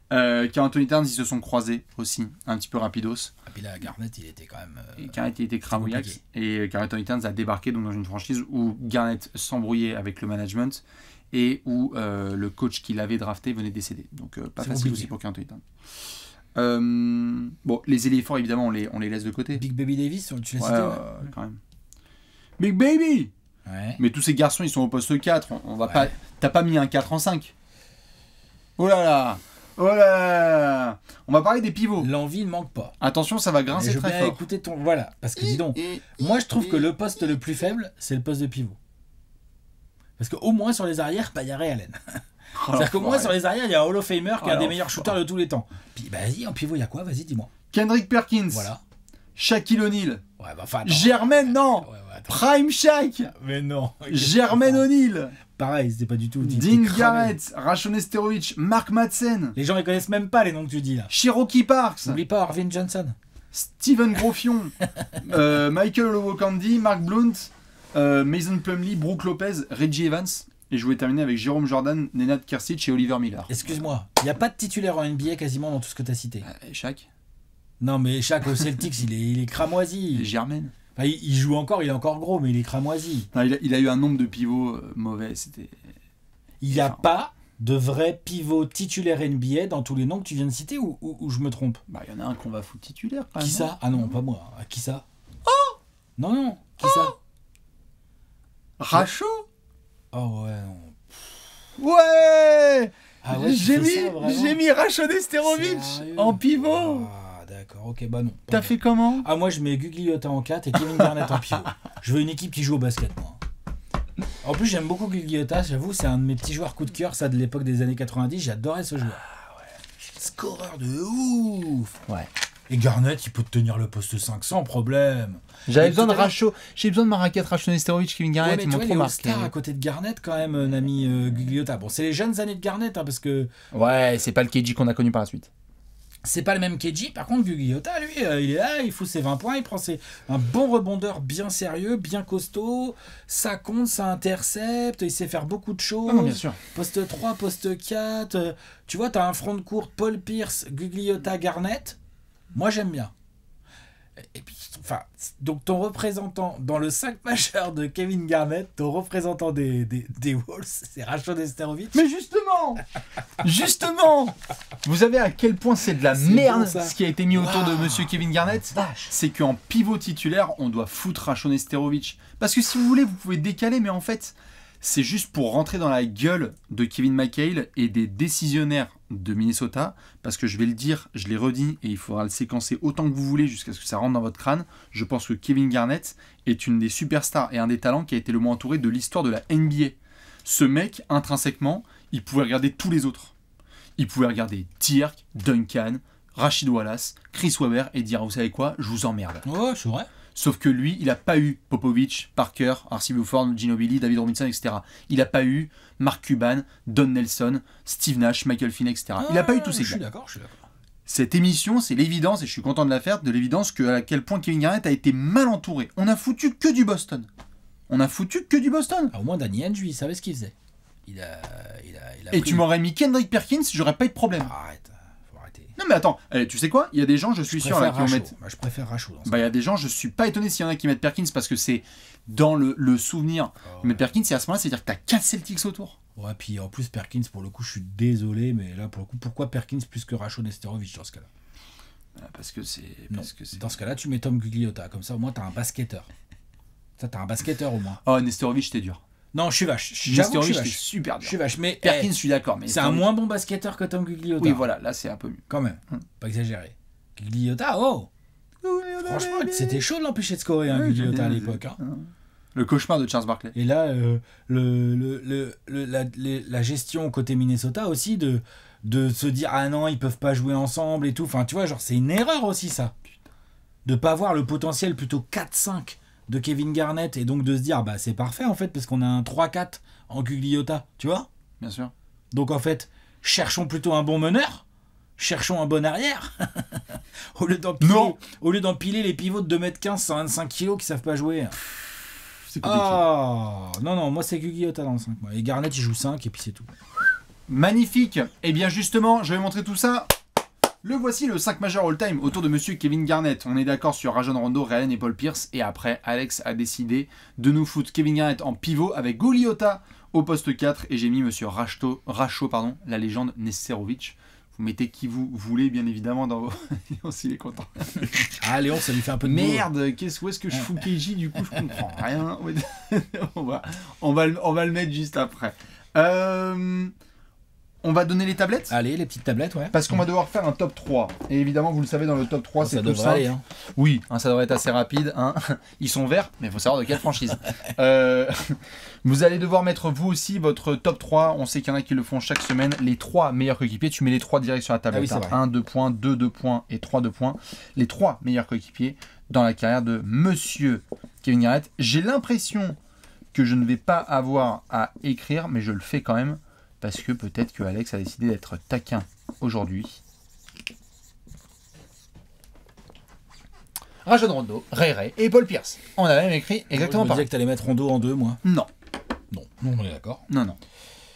Karl Anthony Towns, ils se sont croisés aussi, un petit peu rapidos. Et puis là, Garnett, il était quand même. Et Garnett, il était cramouillac. Et Karl Anthony Towns a débarqué donc dans une franchise où Garnett s'embrouillait avec le management et où le coach qui l'avait drafté venait décéder. Donc pas facile aussi pour Karl Anthony Towns. Bon, les ailiers forts, évidemment, on les laisse de côté. Big Baby Davis, tu l'as cité, quand même. Big Baby. Ouais. Mais tous ces garçons, ils sont au poste 4. On va pas. T'as pas mis un 4 en 5. Oh là là. On va parler des pivots. L'envie ne manque pas. Attention, ça va grincer très fort. Écouter ton. Voilà. Parce que dis donc, moi je trouve que le poste le plus faible, c'est le poste de pivot. Parce qu'au moins sur les arrières, il y a Ray Allen. C'est-à-dire qu'au moins sur les arrières, il y a un Hall of Famer qui est un des meilleurs shooters de tous les temps. Puis vas-y, en pivot, il y a quoi ? Vas-y, dis-moi. Kendrick Perkins. Voilà. Shaquille O'Neal. Ouais, bah enfin. attends. Jermaine, non. Ouais, attends. Prime Shaq. Mais non. Jermaine O'Neal. Pareil, c'était pas du tout. Dean t'es cramé. Garrett. Rachon Nesterovic. Mark Madsen. Les gens ils connaissent même pas les noms que tu dis là. Cherokee Parks. N'oublie pas Arvin Johnson. Steven Grofion. Michael Olowokandi. Mark Blount. Mason Plumlee. Brooke Lopez. Reggie Evans. Et je voulais terminer avec Jérôme Jordan, Nenad Kersic et Oliver Miller. Excuse-moi, il n'y a pas de titulaire en NBA quasiment dans tout ce que tu as cité. Shaq. Non, mais Shaq au Celtics, il est cramoisi. Germaine. Enfin, il joue encore, il est encore gros, mais il est cramoisi. Non, il a eu un nombre de pivots mauvais. C'était. Il n'y a pas de vrai pivot titulaire NBA dans tous les noms que tu viens de citer ou je me trompe? Bah, il y en a un qu'on va foutre titulaire. Quand Qui même, ça? Ah non, pas moi. Qui ça? Oh! Non, qui ça? Rachaud. Oh ouais, non. Ouais. Ah ouais, j'ai j'ai mis Rachon Nesterovic en pivot. Ah d'accord, ok, bah non. T'as fait comment? Ah moi je mets Gugliotta en 4 et Kevin Garnett en pivot. Je veux une équipe qui joue au basket moi. En plus j'aime beaucoup Gugliotta, j'avoue c'est un de mes petits joueurs coup de cœur, ça de l'époque des années 90, j'adorais ce joueur. Ah ouais. Scoreur de ouf. Ouais. Et Garnett il peut te tenir le poste 5 sans problème. J'avais Mais besoin de tout à l'heure- Rachaud. J'ai besoin de ma raquette Rachon Nesterovic, Kevin Ouais, Garnett, mais ils tu m'ont vois, trop les marqué. All-Stars à côté de Garnett quand même, Nami Gugliotta. Bon, c'est les jeunes années de Garnett, hein, parce que Ouais, c'est pas le KG qu'on a connu par la suite. c'est pas le même KG. Par contre, Gugliotta, lui, il est là, il fout ses 20 points, il prend un bon rebondeur bien sérieux, bien costaud. Ça compte, ça intercepte, il sait faire beaucoup de choses. Ah non, bien sûr. Poste 3, poste 4. Tu vois, t'as un front de court, Paul Pierce, Gugliotta, Garnett. Moi, j'aime bien. Et puis, enfin, donc ton représentant dans le 5 majeur de Kevin Garnett, ton représentant des Wolves, c'est Rachon Nesterovic. Mais justement, vous savez à quel point c'est de la C'est merde bon, ça. ce qui a été mis autour de Waouh. Monsieur Kevin Garnett. C'est qu'en pivot titulaire, on doit foutre Rachon Nesterovic. Parce que si vous voulez, vous pouvez décaler, mais en fait, c'est juste pour rentrer dans la gueule de Kevin McHale et des décisionnaires de Minnesota. Parce que je vais le dire, je l'ai redit, et il faudra le séquencer autant que vous voulez jusqu'à ce que ça rentre dans votre crâne. Je pense que Kevin Garnett est une des superstars et un des talents qui a été le moins entouré de l'histoire de la NBA. Ce mec, intrinsèquement, il pouvait regarder tous les autres. Il pouvait regarder Dirk, Duncan, Rashid Wallace, Chris Webber et dire, vous savez quoi, je vous emmerde. Ouais, c'est vrai. Sauf que lui, il n'a pas eu Popovich, Parker, R.C. Buford, Ginobili, David Robinson, etc. Il n'a pas eu Mark Cuban, Don Nelson, Steve Nash, Michael Finney, etc. Il n'a pas eu tous ces Je suis gars. d'accord, je suis d'accord. Cette émission, c'est l'évidence, et je suis content de la faire, de l'évidence à quel point Kevin Garnett a été mal entouré. On a foutu que du Boston. Ah, au moins, Danny Ainge, il savait ce qu'il faisait. Il a Et pris- tu m'aurais mis Kendrick Perkins, j'aurais pas eu de problème. Arrête, faut arrêter. Non mais attends, tu sais quoi? Il y a des gens, je suis sûr, là, qui vont mettre... Moi, je préfère Rachaud. Dans ça. Bah, il y a des gens, je suis pas étonné s'il y en a qui mettent Perkins parce que c'est dans le souvenir. Mais Perkins, c'est à ce moment-là, c'est-à-dire que t'as 4 Celtics autour. Ouais, puis en plus, Perkins, pour le coup, je suis désolé, mais là, pour le coup, pourquoi Perkins plus que Rachon Nesterovic dans ce cas-là? Parce que c'est. Non. Dans ce cas-là, tu mets Tom Gugliotta. Comme ça, au moins, t'as un basketteur. Ça, t'as un basketteur au moins. Oh, Nesterovic, c'était dur. Non, je suis vache. J'avoue que je Nesterovic, suis c'était vache. super Je dur. suis vache, mais Perkins, je suis d'accord. Mais c'est un Nesterovic- moins bon basketteur que Tom Gugliotta. Oui, voilà, là, c'est un peu mieux. Quand même. Pas exagéré. Gugliotta, oh! Franchement, c'était chaud de l'empêcher de scorer, hein, Ouais, Gugliotta à j'ai- l'époque. Hein. Le cauchemar de Charles Barkley. Et là, la gestion côté Minnesota aussi de se dire ah non, ils peuvent pas jouer ensemble et tout. Enfin, tu vois, genre, c'est une erreur aussi ça. De pas voir le potentiel plutôt 4-5 de Kevin Garnett et donc de se dire bah c'est parfait en fait parce qu'on a un 3-4 en Gugliotta, tu vois. Bien sûr. Donc en fait, cherchons plutôt un bon meneur. Cherchons un bon arrière. au lieu d'empiler les pivots de 2m15, 125 kg qui savent pas jouer. C'est compliqué. Ah non, moi c'est Gugliotta dans le 5. Moi. Et Garnett il joue 5 et puis c'est tout. Magnifique. Et bien justement, je vais montrer tout ça. Le voici, le 5 majeur all-time autour de monsieur Kevin Garnett. On est d'accord sur Rajon Rondo, Ray Allen et Paul Pierce. Et après, Alex a décidé de nous foutre Kevin Garnett en pivot avec Gugliotta au poste 4. Et j'ai mis monsieur Rachaud, la légende Nesterovic. Vous mettez qui vous voulez, bien évidemment, dans vos... Léon, s'il est content. Ah Léon, ça lui fait un peu de Merde, où est-ce que je fous KJ? Du coup, je comprends rien. on va le mettre juste après. On On va donner les tablettes Allez, les petites tablettes, ouais. parce qu'on va devoir faire un top 3. Et évidemment, vous le savez, dans le top 3, c'est Ça tout devrait simple. aller, hein. Oui, hein, ça devrait être assez rapide. Hein. Ils sont verts, mais il faut savoir de quelle franchise. Vous allez devoir mettre vous aussi votre top 3. On sait qu'il y en a qui le font chaque semaine. Les 3 meilleurs coéquipiers. Tu mets les 3 directs sur la tablette. Ah oui, c'est vrai. 1, 2 points, 2, 2 points et 3, 2 points. Les 3 meilleurs coéquipiers dans la carrière de Monsieur Kevin Garnett. J'ai l'impression que je ne vais pas avoir à écrire, mais je le fais quand même. Parce que peut-être que Alex a décidé d'être taquin aujourd'hui. Rajon Rondo, Ray Ray et Paul Pierce. On a même écrit exactement Je me pareil. disais que t'allais mettre Rondo en 2, moi. Non, Non, on est d'accord. non.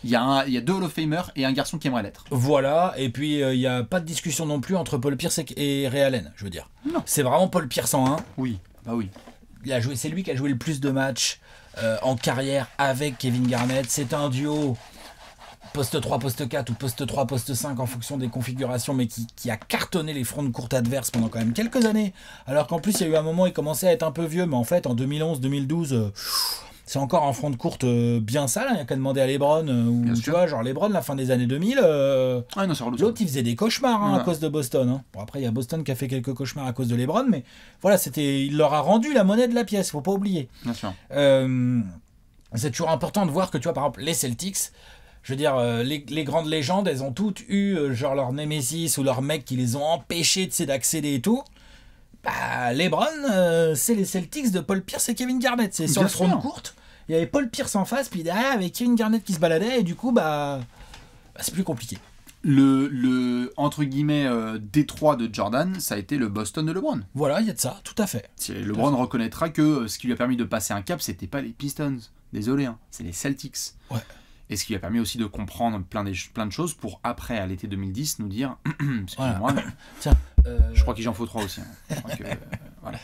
Il y a 2 Hall of Famers et un garçon qui aimerait l'être. Voilà, et puis il n'y a pas de discussion non plus entre Paul Pierce et Ray Allen, je veux dire. Non. C'est vraiment Paul Pierce en 1. Oui, bah oui. C'est lui qui a joué le plus de matchs en carrière avec Kevin Garnett. C'est un duo poste 3, poste 4 ou poste 3, poste 5 en fonction des configurations, mais qui a cartonné les fronts de courte adverses pendant quand même quelques années. Alors qu'en plus, il y a eu un moment où il commençait à être un peu vieux, mais en fait, en 2011-2012, c'est encore un front de courte bien sale. Il n'y a qu'à demander à LeBron, ou Bien tu sûr. vois, genre LeBron, la fin des années 2000. Ah non, c'est relou. ça. L'autre, il faisait des cauchemars à Ouais. cause de Boston. Hein. Bon, après, il y a Boston qui a fait quelques cauchemars à cause de LeBron, mais voilà, il leur a rendu la monnaie de la pièce, faut pas oublier. Bien sûr. C'est toujours important de voir que, tu vois, par exemple, les Celtics, je veux dire, les grandes légendes, elles ont toutes eu genre leur Nemesis ou leur mec qui les ont empêchés d'accéder et tout. Bah, LeBron, c'est les Celtics de Paul Pierce et Kevin Garnett. C'est sur Bien le front sûr. de courte. Il y avait Paul Pierce en face, puis derrière, avec Kevin Garnett qui se baladait, et du coup, c'est plus compliqué. Le entre guillemets détroit de Jordan, ça a été le Boston de LeBron. Voilà, il y a de ça, tout à fait. LeBron reconnaîtra que ce qui lui a permis de passer un cap, c'était pas les Pistons. Désolé, hein, c'est les Celtics. Ouais. Et ce qui lui a permis aussi de comprendre plein de choses pour après, à l'été 2010, nous dire excusez-moi, mais Tiens, je crois qu'il en faut 3 aussi. Hein. Je crois que, voilà.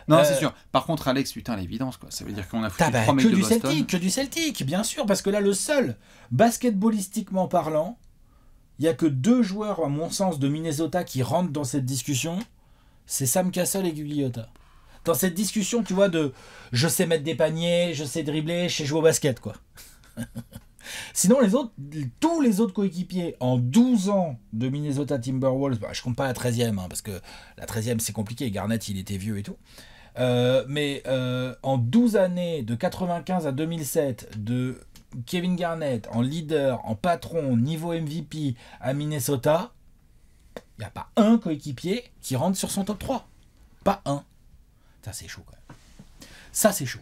Non, c'est sûr. Par contre, Alex, putain, l'évidence, quoi. Ça veut dire qu'on a foutu 3 mecs que de du Boston. Celtic, que du Celtic, bien sûr, parce que là, le seul, basketballistiquement parlant, il n'y a que 2 joueurs, à mon sens, de Minnesota qui rentrent dans cette discussion, c'est Sam Cassell et Gugliotta. Dans cette discussion, tu vois, de je sais mettre des paniers, je sais dribbler, je sais jouer au basket, quoi. Sinon, tous les autres coéquipiers en 12 ans de Minnesota Timberwolves, je compte pas la 13e, hein, parce que la 13e c'est compliqué, Garnett il était vieux et tout. Mais en 12 années, de 95 à 2007, de Kevin Garnett en leader, en patron, niveau MVP à Minnesota, il n'y a pas un coéquipier qui rentre sur son top 3. Pas un. Ça c'est chaud quand même. Ça c'est chaud.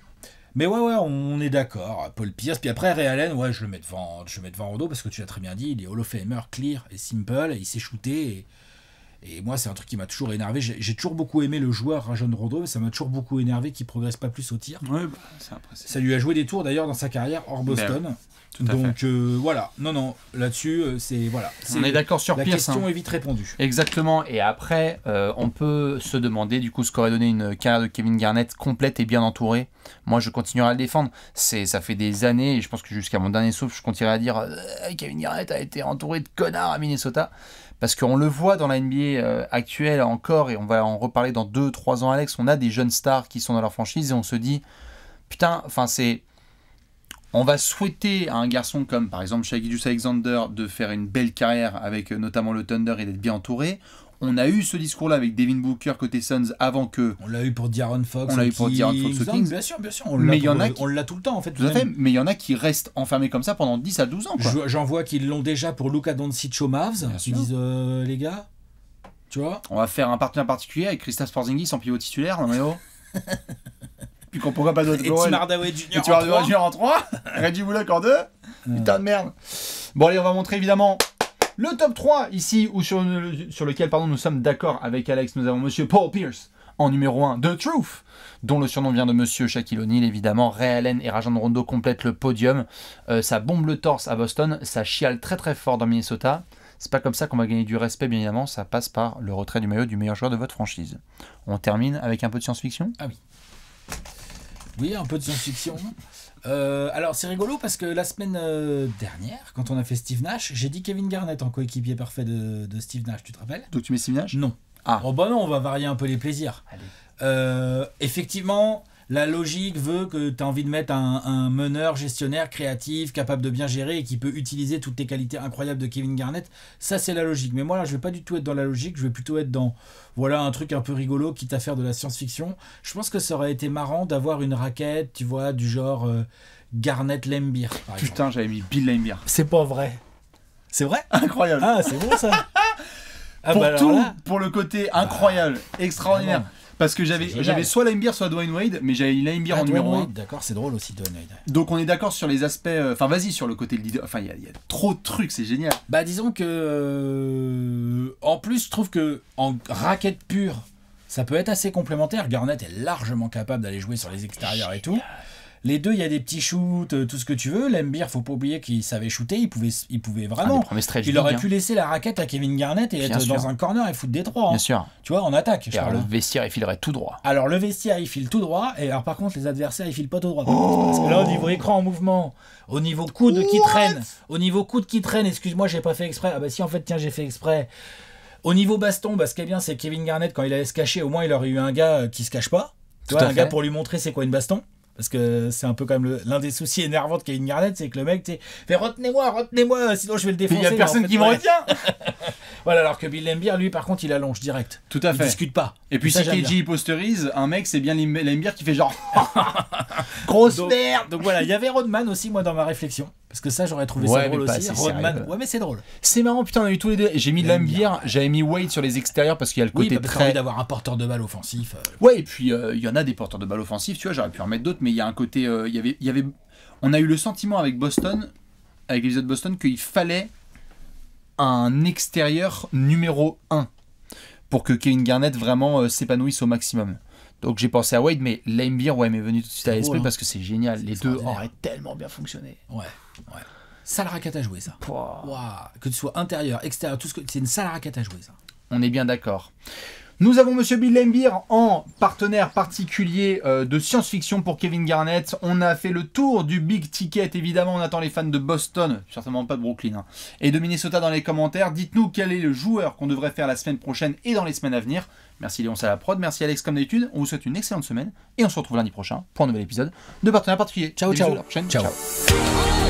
Mais ouais, on est d'accord. Paul Pierce, puis après Ray Allen, ouais, je le mets devant Rondo parce que tu l'as très bien dit, il est Hall of Famer, clear et simple, il s'est shooté. Et moi, c'est un truc qui m'a toujours énervé. J'ai toujours beaucoup aimé le joueur Rajon Rondo, mais ça m'a toujours beaucoup énervé qu'il progresse pas plus au tir. Ouais, bah, c'est impressionnant. Ça lui a joué des tours d'ailleurs dans sa carrière hors Boston. Tout à Donc voilà, non, là-dessus, On est d'accord sur la Pierce. question Hein. est vite répondue. Exactement. Et après, on peut se demander du coup ce qu'aurait donné une carrière de Kevin Garnett complète et bien entourée. Moi, je continuerai à le défendre. Ça fait des années, et je pense que jusqu'à mon dernier souffle, je continuerai à dire Kevin Garnett a été entouré de connards à Minnesota. Parce qu'on le voit dans la NBA actuelle encore, et on va en reparler dans 2-3 ans, Alex. On a des jeunes stars qui sont dans leur franchise et on se dit putain, enfin c'est. On va souhaiter à un garçon comme par exemple Shai Gilgeous-Alexander de faire une belle carrière avec notamment le Thunder et d'être bien entouré. On a eu ce discours-là avec Devin Booker côté Suns avant que. On l'a eu pour De'Aaron Fox. On l'a eu pour De'Aaron Fox aux Kings. Bien sûr. Mais il y en a on l'a tout le temps en fait. Tout à fait, mais il y en a qui restent enfermés comme ça pendant 10 à 12 ans. Quoi. J'en vois qui l'ont déjà pour Luka Doncic aux Mavs. Bien Ils sûr. disent les gars, tu vois. On va faire un partenariat particulier avec Kristaps Porzingis en pivot titulaire, non mais oh. Puis qu'on pourra pas d'autre Et Tim Hardaway Jr. Et tu vas Junior en 3, Reggie Bullock en 2. Putain de merde. Bon allez, on va montrer évidemment le top 3 ici, ou sur lequel nous sommes d'accord avec Alex. Nous avons Monsieur Paul Pierce en numéro 1, The Truth, dont le surnom vient de Monsieur Shaquille O'Neal, évidemment. Ray Allen et Rajon Rondo complètent le podium. Ça bombe le torse à Boston, ça chiale très très fort dans Minnesota. C'est pas comme ça qu'on va gagner du respect, bien évidemment. Ça passe par le retrait du maillot du meilleur joueur de votre franchise. On termine avec un peu de science-fiction. Ah oui. Oui, un peu de science-fiction. Alors c'est rigolo parce que la semaine dernière, quand on a fait Steve Nash, j'ai dit Kevin Garnett en coéquipier parfait de Steve Nash, tu te rappelles? Donc tu mets Steve Nash? Non. Ah. Oh bah non, on va varier un peu les plaisirs. Effectivement, La logique veut que tu as envie de mettre un meneur, gestionnaire, créatif, capable de bien gérer et qui peut utiliser toutes les qualités incroyables de Kevin Garnett. Ça, c'est la logique. Mais moi, là, je vais pas du tout être dans la logique. Je vais plutôt être dans, voilà, un truc un peu rigolo, quitte à faire de la science-fiction. Je pense que ça aurait été marrant d'avoir une raquette, tu vois, du genre Garnett Lembeer, par exemple. Putain, j'avais mis Bill Laimbeer. C'est pas vrai. C'est vrai? Incroyable. Ah, c'est bon ça. Ah, Pour bah alors tout, là, pour le côté incroyable, extraordinaire. vraiment. Parce que C'est génial. j'avais soit Laimbeer, soit Dwayne Wade, mais j'avais Laimbeer en Dwayne numéro 1. Wade, d'accord, c'est drôle aussi Dwayne Wade. Donc on est d'accord sur les aspects. Enfin, vas-y, sur le côté leader. Enfin, il y a trop de trucs, c'est génial. Bah disons que en plus je trouve que en raquette pure ça peut être assez complémentaire. Garnett est largement capable d'aller jouer sur les extérieurs et tout. Les deux, il y a des petits shoots, tout ce que tu veux. Lembeer, faut pas oublier qu'il savait shooter, il pouvait vraiment. Il aurait pu laisser la raquette à Kevin Garnett et être dans un corner et foutre des trois. Hein. Bien sûr. Tu vois, en attaque. Et alors, le vestiaire, il filerait tout droit. Alors le vestiaire, il file tout droit. Et alors par contre, les adversaires, ils filent pas tout droit. Parce que là, au niveau écran en mouvement, au niveau coude qui traîne, excuse-moi, j'ai pas fait exprès. Ah bah si, en fait, tiens, j'ai fait exprès. Au niveau baston, bah, ce qui est bien, c'est Kevin Garnett, quand il allait se cacher, au moins, il aurait eu un gars qui se cache pas. Tu vois, un gars pour lui montrer c'est quoi une baston. Parce que c'est un peu quand même l'un des soucis énervants de Kevin Garnett, c'est que le mec, tu fait retenez-moi, sinon je vais le défoncer. Il y a personne qui me retient. Voilà, alors que Bill Laimbeer, lui, par contre, il allonge direct. Tout à fait. Il discute pas. Et puis ça, si KG posterise, un mec, c'est bien Laimbeer qui fait genre grosse merde. Donc voilà, il y avait Rodman aussi, moi, dans ma réflexion. Parce que ça, j'aurais trouvé ça drôle aussi. Rodman, ouais, mais c'est drôle. C'est marrant, putain, on a eu tous les deux. J'ai mis Laimbeer, j'avais mis Wade sur les extérieurs parce qu'il y a le côté parce que t'as envie d'avoir un porteur de balle offensif. Ouais, et puis il y en a des porteurs de balles offensifs, tu vois, j'aurais pu en mettre d'autres, mais il y a un côté. Il y avait. On a eu le sentiment avec Boston, avec l'épisode Boston, qu'il fallait un extérieur numéro 1 pour que Kevin Garnett vraiment s'épanouisse au maximum. Donc j'ai pensé à Wade, mais Laimbeer, ouais, m'est venu tout de suite à l'esprit parce que c'est génial. Les deux auraient tellement bien fonctionné. Ouais. Sale raquette à jouer, ça. Wow. Que tu sois intérieur, extérieur, tout ce que c'est une sale raquette à jouer, ça. On est bien d'accord. Nous avons Monsieur Bill Laimbeer en partenaire particulier de science-fiction pour Kevin Garnett. On a fait le tour du Big Ticket. Évidemment, on attend les fans de Boston, certainement pas de Brooklyn, hein, et de Minnesota dans les commentaires. Dites-nous quel est le joueur qu'on devrait faire la semaine prochaine et dans les semaines à venir. Merci Léon, à la prod. Merci Alex, comme d'habitude. On vous souhaite une excellente semaine et on se retrouve lundi prochain pour un nouvel épisode de Partenaire particulier. Ciao, Des ciao. bisous, à la prochaine. Ciao.